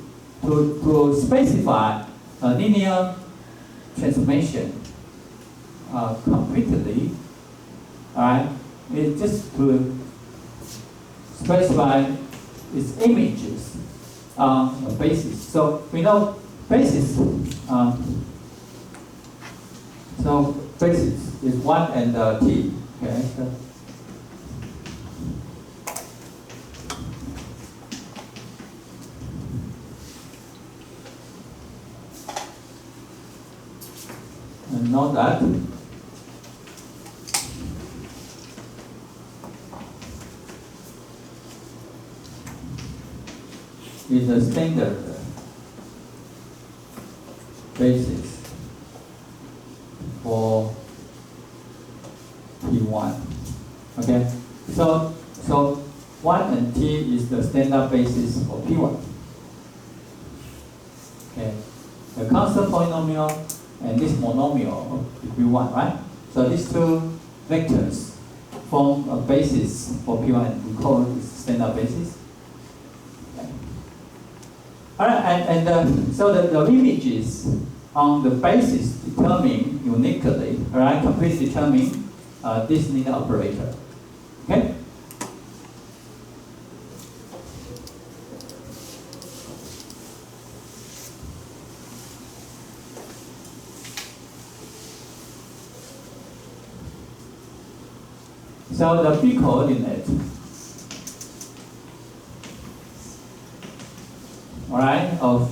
specify a linear transformation completely, alright, it's just to specify its images on a basis. So we know basis. So basis is 1 and t. Okay. So, and note that is a standard basis for P1. Okay, so 1 and t is the standard basis for P1. Okay, the constant polynomial and this monomial of degree 1, right? So these two vectors form a basis for P1 and we call it standard basis. Okay. All right, and so the images on the basis determine uniquely, all right, completely determine this linear operator. Okay? So the p coordinate, all right, of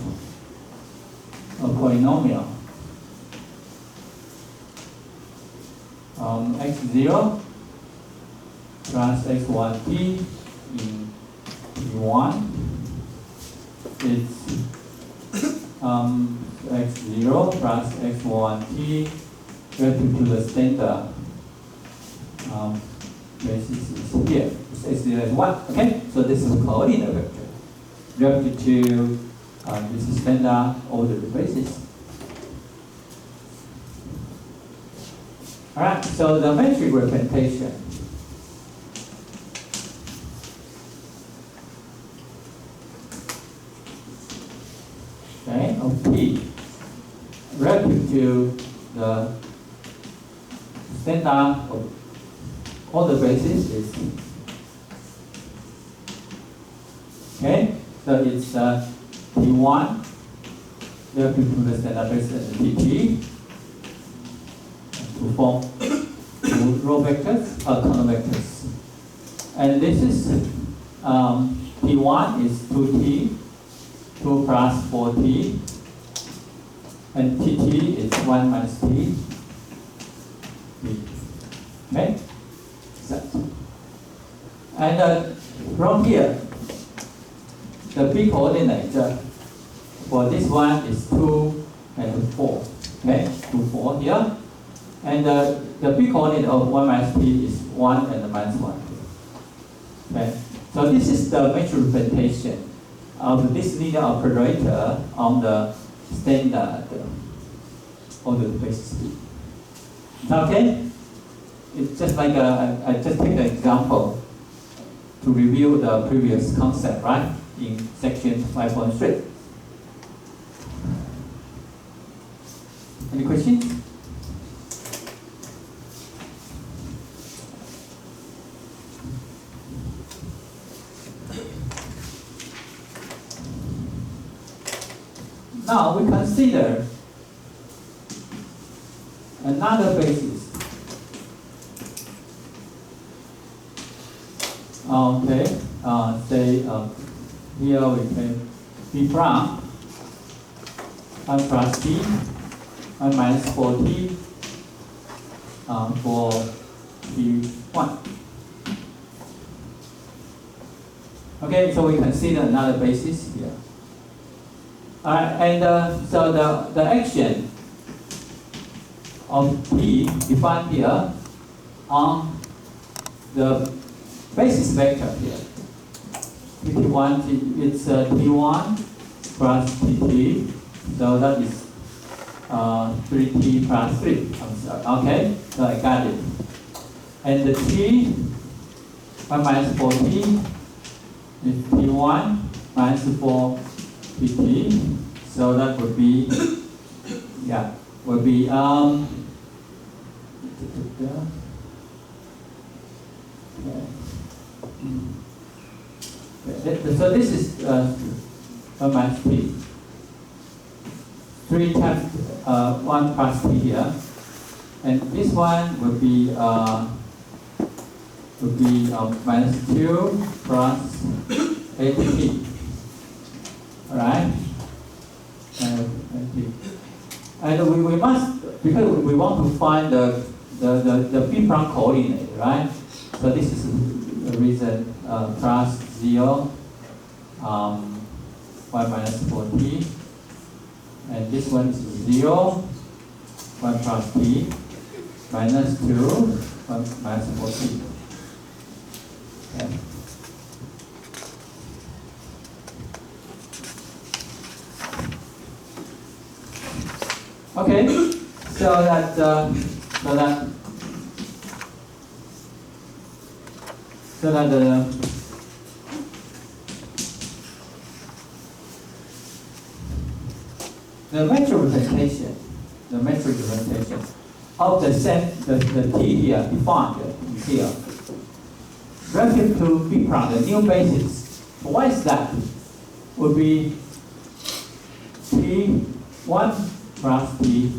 a polynomial x0 plus x1t in P1 is x0 plus x1t relative to the standard basis is here. It's x0 is 1. Okay, so this is a coordinate vector relative to this is standard ordered basis. All right, so the metric representation. Okay, of P relative to the standard all the bases is okay. So it's T1 relative to the standard base and T2 to form two row vectors or column vectors. And this is T1 is 2T, 2 plus 4T, and T is 1 minus T. Okay? And from here, the p coordinate for this one is 2 and 4. Okay? 2, 4 here. And the p coordinate of 1 minus t is 1 and minus 1. Okay? So this is the vector representation of this linear operator on the standard order basis P. Okay? It's just like I just take an example to review the previous concept, right? In section 5.3. Any questions? Now we consider another basis. Okay, say here we can b prime 1 plus t 1 minus 4t for t1. Okay, so we consider another basis here. So the action of P defined here on the basis vector here. T1, it's T1 plus T3, so that is 3T plus 3. I'm sorry. Okay, so I got it. And the T 1 minus 4T is T1 minus 4 PT, so that would be, yeah, would be, so this is 1 minus T. 3 times 1 plus T here, and this one would be minus 2 plus 8T. Alright? And we must, because we want to find the p prime coordinate, right? So this is the reason plus 0, 1 minus 4t, and this one is 0, 1 plus t, minus 2, 1 minus 4t. Okay. Okay, so that the metric representation of the T here defined here relative to B prime, the new basis. What is that? Would be T1 plus T,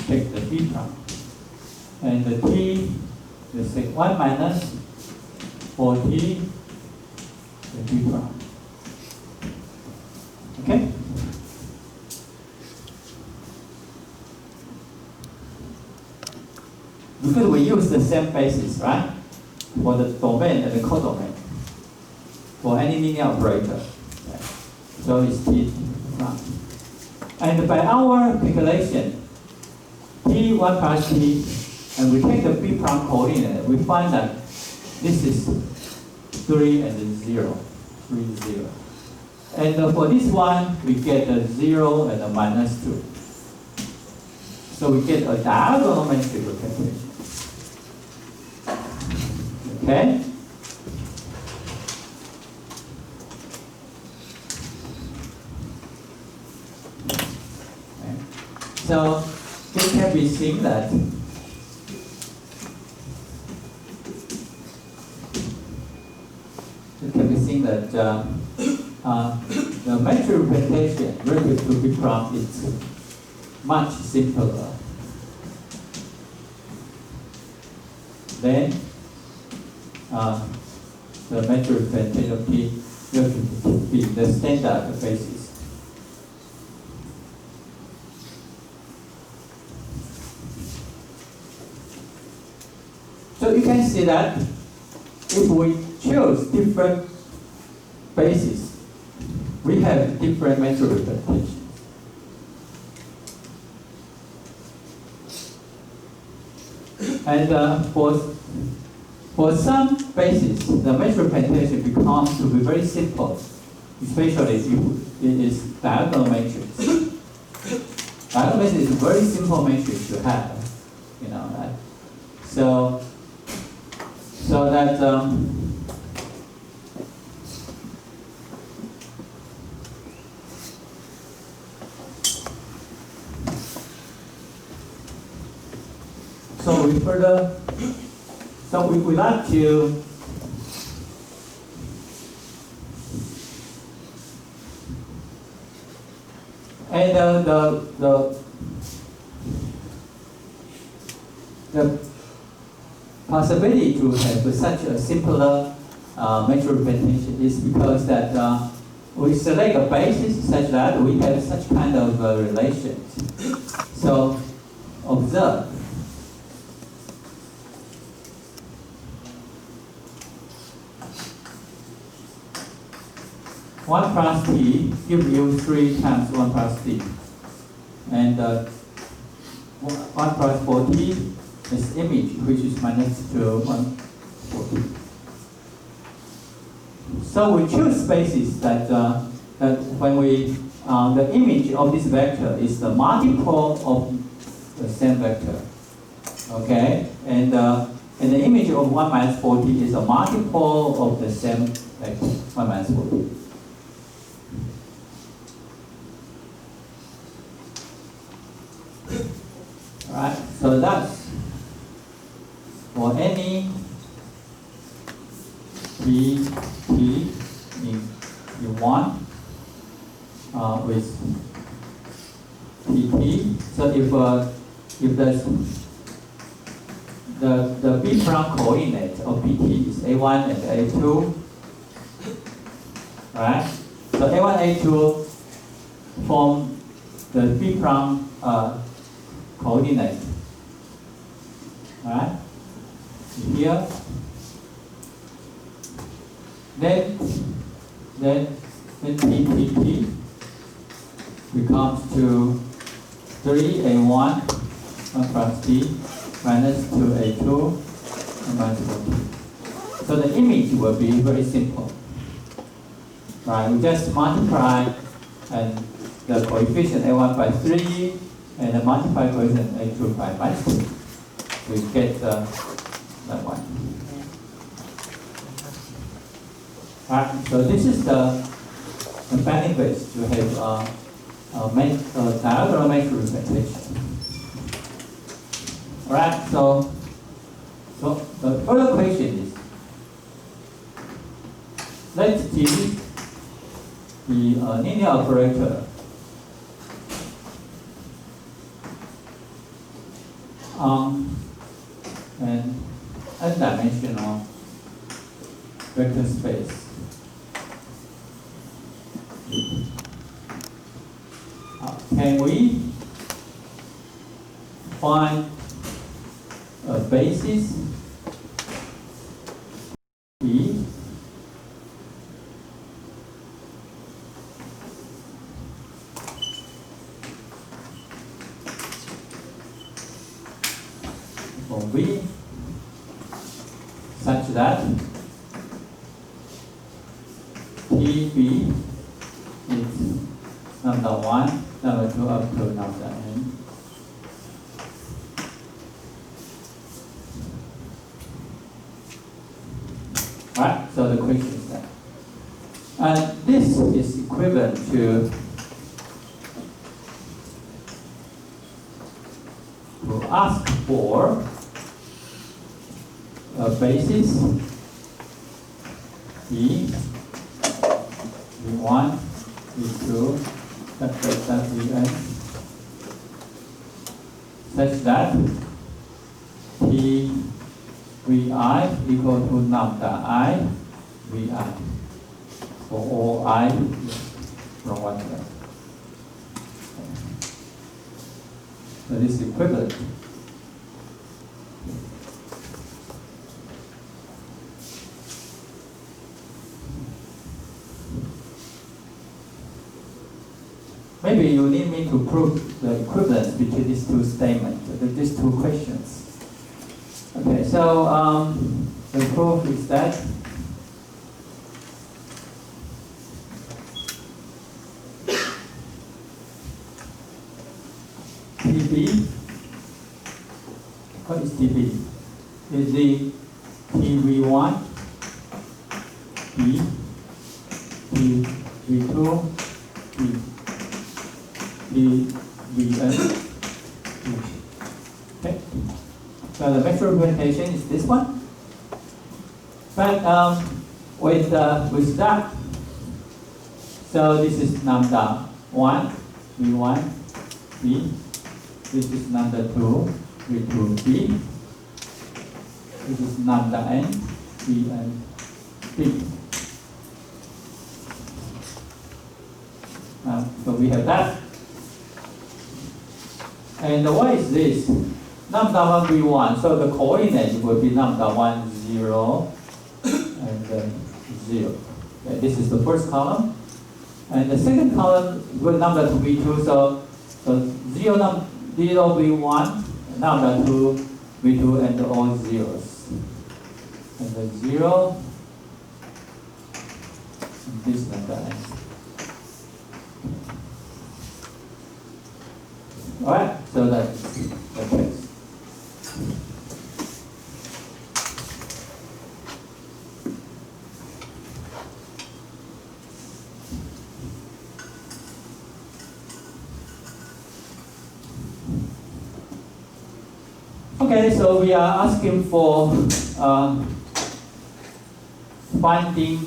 take the B prime, and the T, let's say 1 minus 4T, the B prime. Okay? Because we use the same basis, right? For the domain and the codomain. For any linear operator. Okay. So it's T prime. And by our calculation, T1 plus T, and we take the B prime coordinate, we find that this is 3 and 0. 3, 0. And for this one, we get a 0 and a minus 2. So we get a diagonal metric representation. Okay? So it can be seen that that the matrix representation relative to B prime is much simpler. Then the matrix representation of P relative to B, the standard basis. So you can see that if we choose different bases, we have different matrix representations. And for some bases, the matrix representation becomes to be very simple, especially if it is diagonal matrix. Diagonal matrix is a very simple matrix to have, you know, right? So that we like to and the possibility to have such a simpler matrix representation is because that we select a basis such that we have such kind of relations. So observe. 1 plus t give you 3 times 1 plus t. And 1 plus 4t is image, which is minus 2, 1, 4t. So we choose spaces that, that when we, the image of this vector is the multiple of the same vector. Okay? And the image of 1 minus 4t is a multiple of the same vector, 1 minus 4t. Alright, so that's for any P T in U1 with PT. So if there's the B prime coordinate of PT is A1 and A2, right? So A1, A2 form the B prime coordinate, right? Here, then TTT becomes to 3A1 1 plus T minus 2A2 and minus 4T. So the image will be very simple, right? We just multiply and the coefficient A1 by 3 and the multiply coefficient A2 by minus 2. We get that one. Alright, so this is the benefits to have diagonal matrix representation. Alright, so the further question is, let's take the linear operator on an n-dimensional vector space. Can we find a basis B for V such that TB is number 1, number 2 up to number n. Right, so the question is that. And this is equivalent to ask for a basis B V1, V2, Vn, such that T Vi equal to lambda I Vi for all I from 1 to n. So this is equivalent. Maybe you need me to prove the equivalence between these two statements, these two questions. Okay, so the proof is that TB, what is TB? Is the TV1, B, TV2, Vn. Okay. So the vector representation is this one. But with that, so this is lambda 1, V1, B. This is lambda 2, V2, B. This is lambda n, Vn, B. So we have that. And what is this? Lambda 1, V1. So the coordinate will be lambda 1, 0, and 0. Okay, this is the first column. And the second column will lambda 2, V2. So 0, V1, lambda 2, V2, and all zeros. And the 0, and this lambda n. Alright, so that's the case. Okay, so we are asking for finding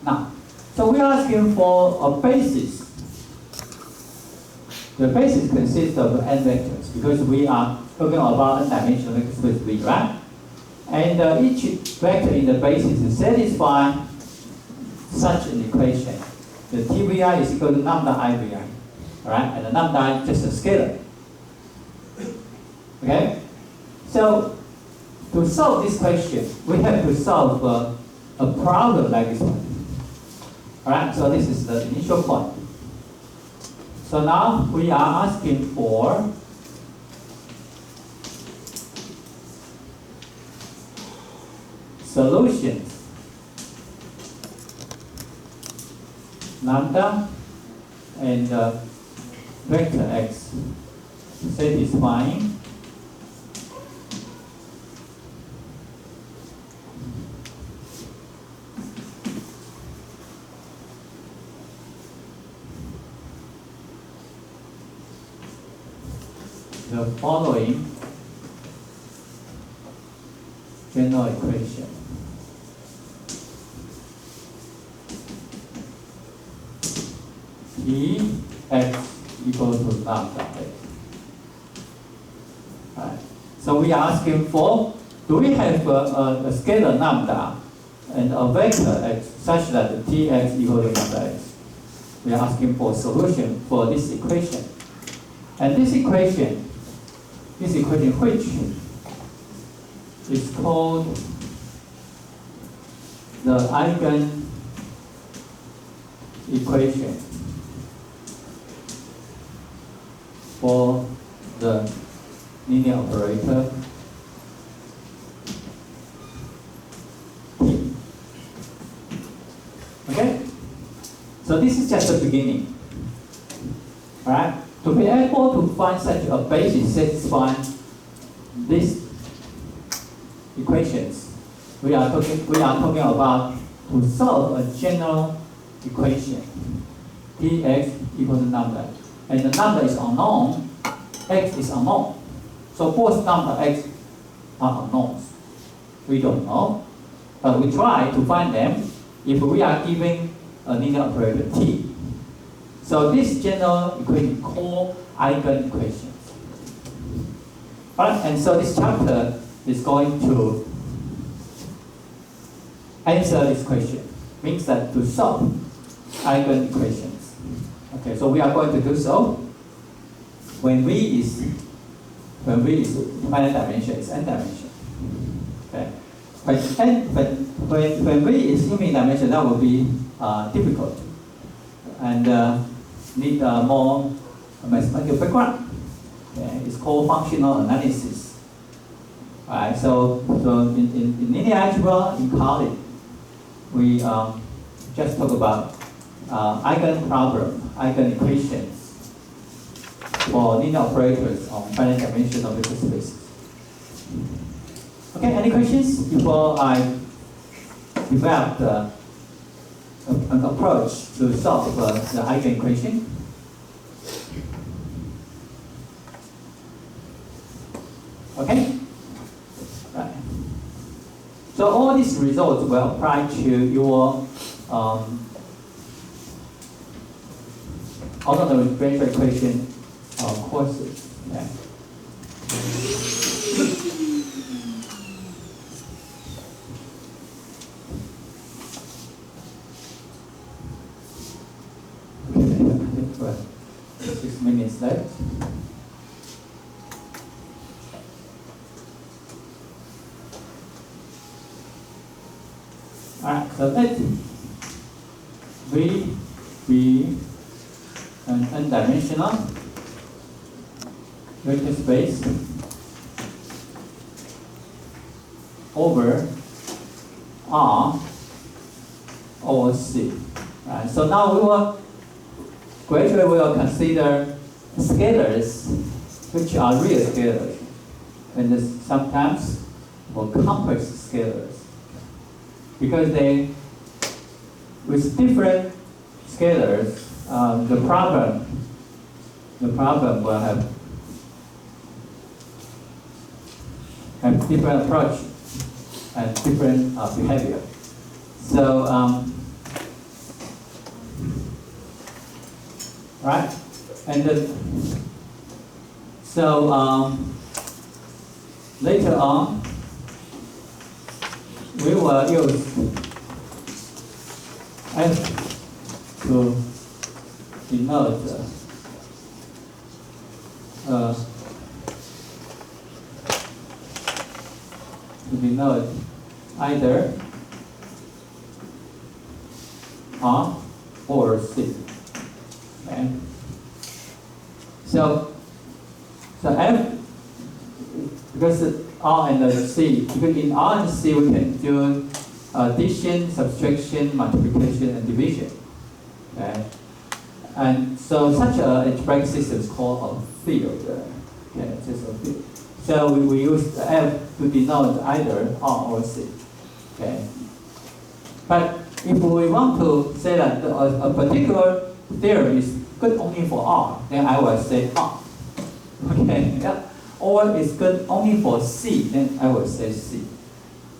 now. So we are asking for a basis. The basis consists of n vectors because we are talking about n-dimensional vector space V, right? And each vector in the basis satisfies such an equation. The TVI is equal to lambda IVI, all right? And the lambda is just a scalar. Okay? So to solve this question, we have to solve a problem like this one. Alright, so this is the initial point. So now we are asking for solutions. Lambda and vector x satisfying the following general equation. T x equal to lambda x. Right. So we are asking for, do we have a scalar lambda and a vector x such that Tx equal to lambda x? We are asking for a solution for this equation. And this equation which is called the eigen equation for the linear operator T. Okay? So this is just the beginning. Alright? To be able to find such a basis satisfying these equations, we are talking about to solve a general equation. Tx equal to lambda. And the number is unknown, x is unknown. So both lambda x are unknowns. We don't know. But we try to find them if we are given a linear operator T. So this general equation called eigenequations. Right? And so this chapter is going to answer this question. Means that to solve eigenequations. Okay, so we are going to do so when V is finite dimension is n dimension. Okay. When V is infinite dimension, that will be difficult and need more mathematical background. Okay. It's called functional analysis. Alright, so in linear algebra in college, we just talk about eigenequations for linear operators on finite dimensional vector spaces. Okay, any questions before I develop an approach to solve the eigenequation? Okay? Right. So all these results will apply to your ordinary differential equation courses. Okay. Okay, I think 6 minutes left. Alright, so let V be an n-dimensional vector space over R over C. Right, so now we will consider scalars which are real scalars and sometimes for complex scalars. Because they, with different scalars, the problem will have different approach and different behavior. So, right, and later on, we will use F to denote either R or C. Okay. So F, because R and C, because in R and C we can do addition, subtraction, multiplication, and division. Okay? And so such an algebraic system is called a field. Okay, just a field. So we use F to denote either R or C. Okay. But if we want to say that a particular theorem is good only for R, then I will say R. Okay. Yeah. Or it's good only for C, then I will say C.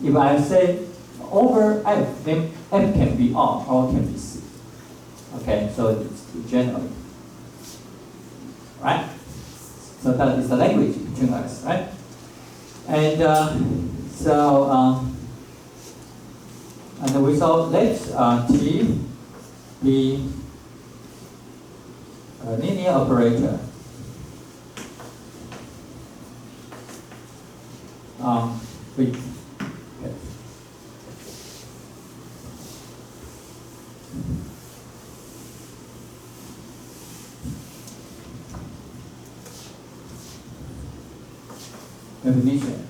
If I say over F, then F can be R or can be C. Okay, so it's generally. Right? So that is the language between us, right? And and we saw let T be a linear operator. Okay. Definition.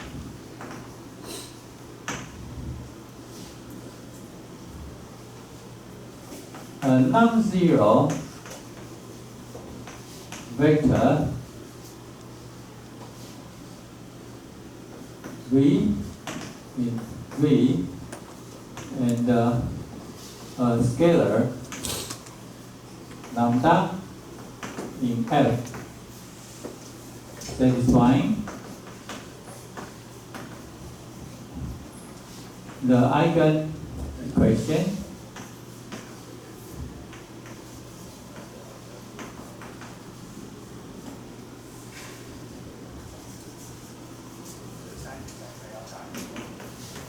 A non-zero vector V in V and a scalar lambda in F satisfying the eigen equation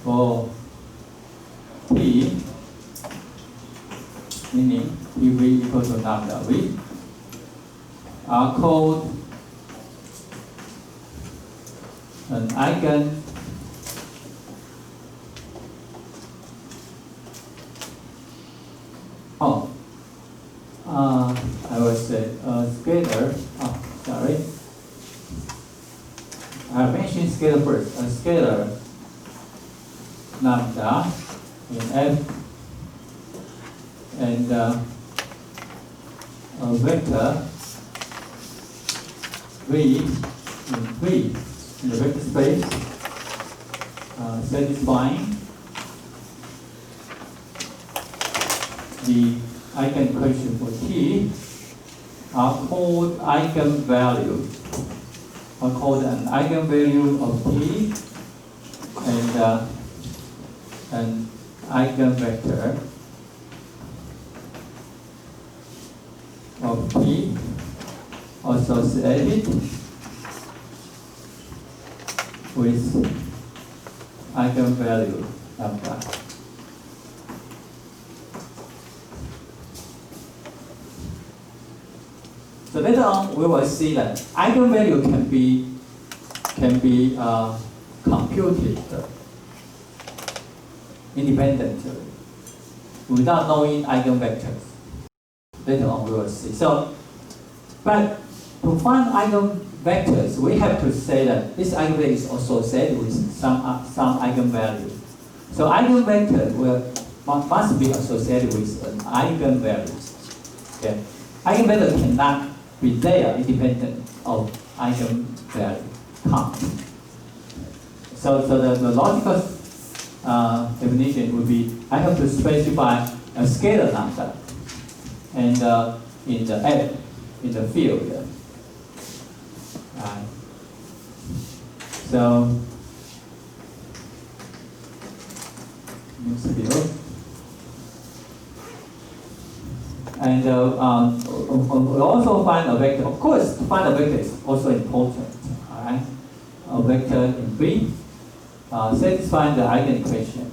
for P, meaning PV equal to lambda V, are called an eigen I will say a scalar. Sorry. I mentioned scalar first. A scalar lambda in F and a vector V in the vector space satisfying the eigenequation for T are called eigenvalues. Are called an eigenvalue of T and an eigenvector of T associated with eigenvalue lambda. So later on, we will see that eigenvalue can be computed independently without knowing eigenvectors. Later on, we will see. So, but to find eigenvectors, we have to say that this eigenvalue is associated with some eigenvalue. So eigenvector must be associated with an eigenvalue. Okay, eigenvalue cannot be there independent of eigenvalue count. So the logical definition would be I have to specify a scalar lambda and in the F in the field. So next field. And we also find a vector. Of course, to find a vector is also important. All right, a vector in V satisfying the eigenequations.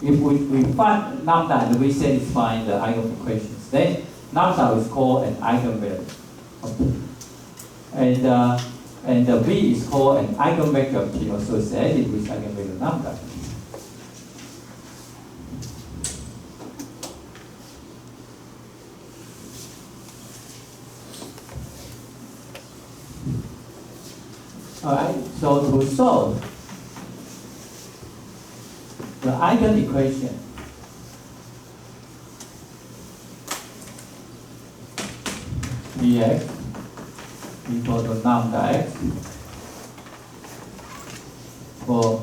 If we find lambda and we satisfy the eigenequations, then lambda is called an eigenvalue. Okay. And the V is called an eigenvector of T associated with eigenvalue lambda. Alright, so to solve the eigenequation dx equal to lambda x for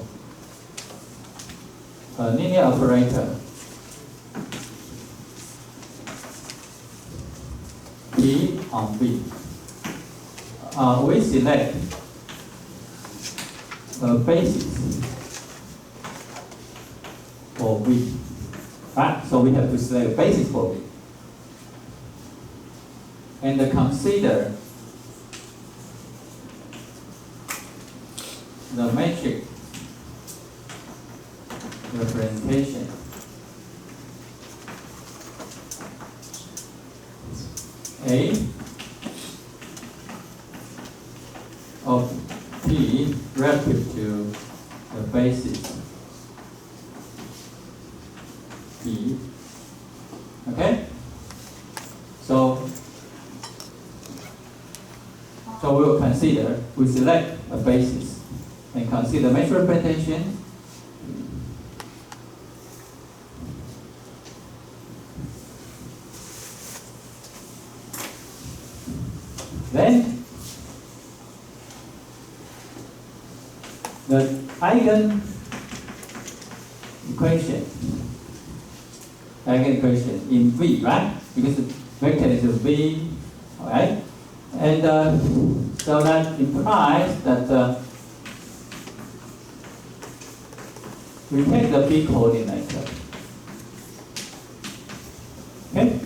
a linear operator P on V. We select a basis for V. Right? So we have to select a basis for V. And consider the metric representation A of P relative to the basis P. Okay? So we will consider, we select a basis and consider metric representation then the eigenequation in V, right? Because the vector is a V, alright? And so that implies that we take the B coordinate. Okay?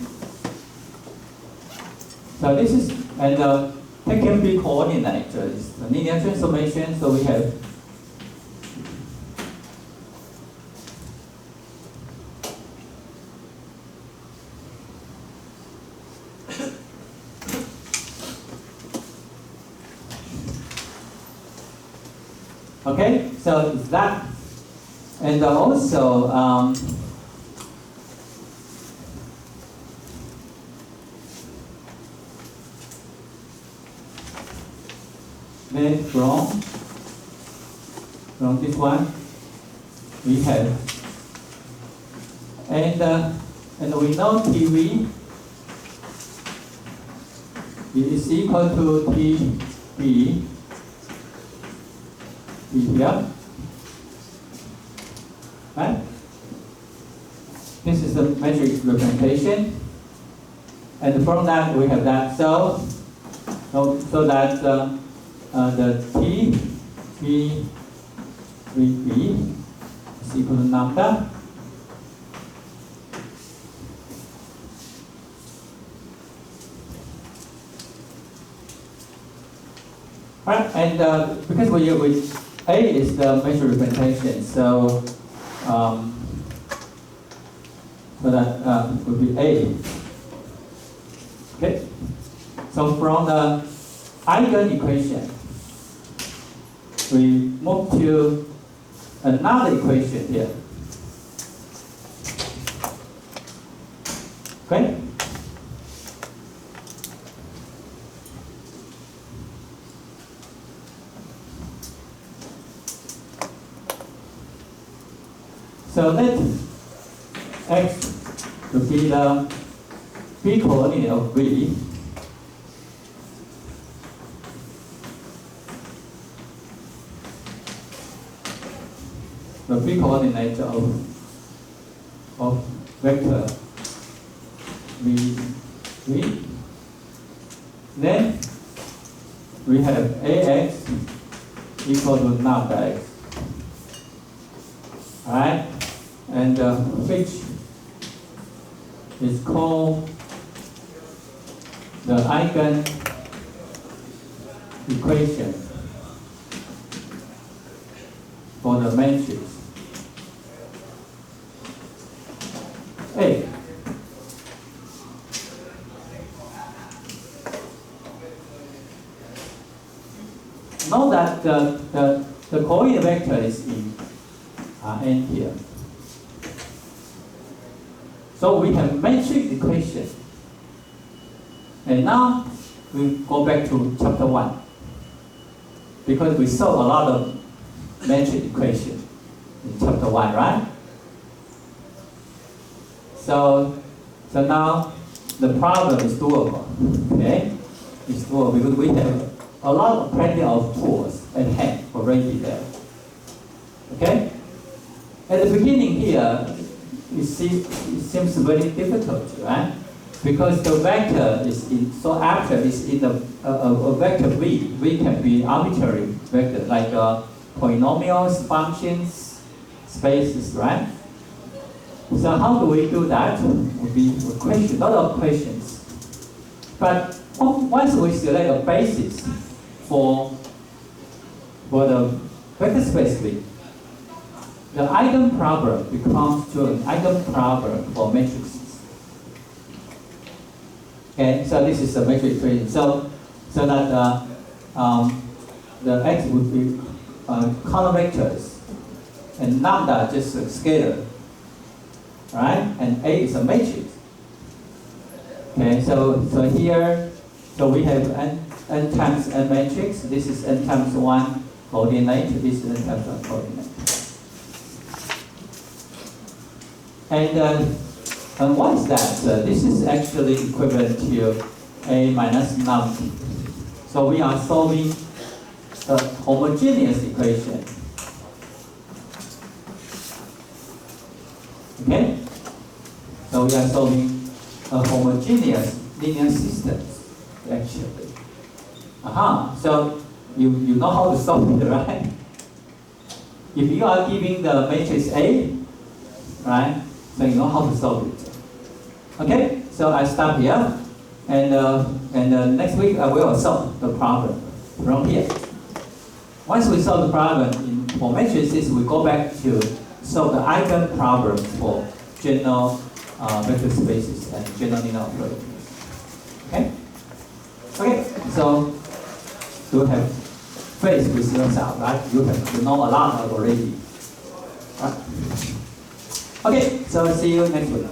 So this is, and taking B coordinate is the linear transformation, so we have okay, so it's that. And also, then from this one, we have, and we know TV is equal to TB here, right? This is the metric representation, and from that we have that. So that the T B is equal to lambda. Right, and because A is the measure representation, so that would be A. Okay, so from the eigen equation, we move to another equation here. Okay. So let x to be the B coordinate of V. The B coordinate of vector V. Then we have AX equal to lambda x. Alright? And which is called the eigen equation for the matrix A. Note that the coordinate vector is in N here. So we have matrix equation. And now we go back to chapter 1. Because we saw a lot of matrix equation in chapter 1, right? So now the problem is doable. Okay? It's doable because we have plenty of tools at hand already there. Okay? At the beginning here, it seems very difficult, right? Because the vector is in, so after it's in a vector V. V can be arbitrary vector, like polynomials, functions, spaces, right? So how do we do that? Would be a question, a lot of questions. But once we select a basis for the vector space V, the eigen problem becomes to an eigen problem for matrices. Okay, so this is a matrix equation. So that the x would be column vectors, and lambda just a scalar, right? And A is a matrix. Okay, so here, so we have n times n matrix. This is n times 1 coordinate. This is n times 1 coordinate. And what is that? This is actually equivalent to A minus lambda. So we are solving the homogeneous equation. Okay? So we are solving a homogeneous linear system, actually. So you know how to solve it, right? if you are giving the matrix A, right, so you know how to solve it. Okay, so I stop here, and next week I will solve the problem from here. Once we solve the problem for matrices, we go back to solve the eigen problems for general vector spaces and general linear operators. Okay? Okay, so you have faith with yourself, right? You know a lot already. Right? Okay, so see you next week.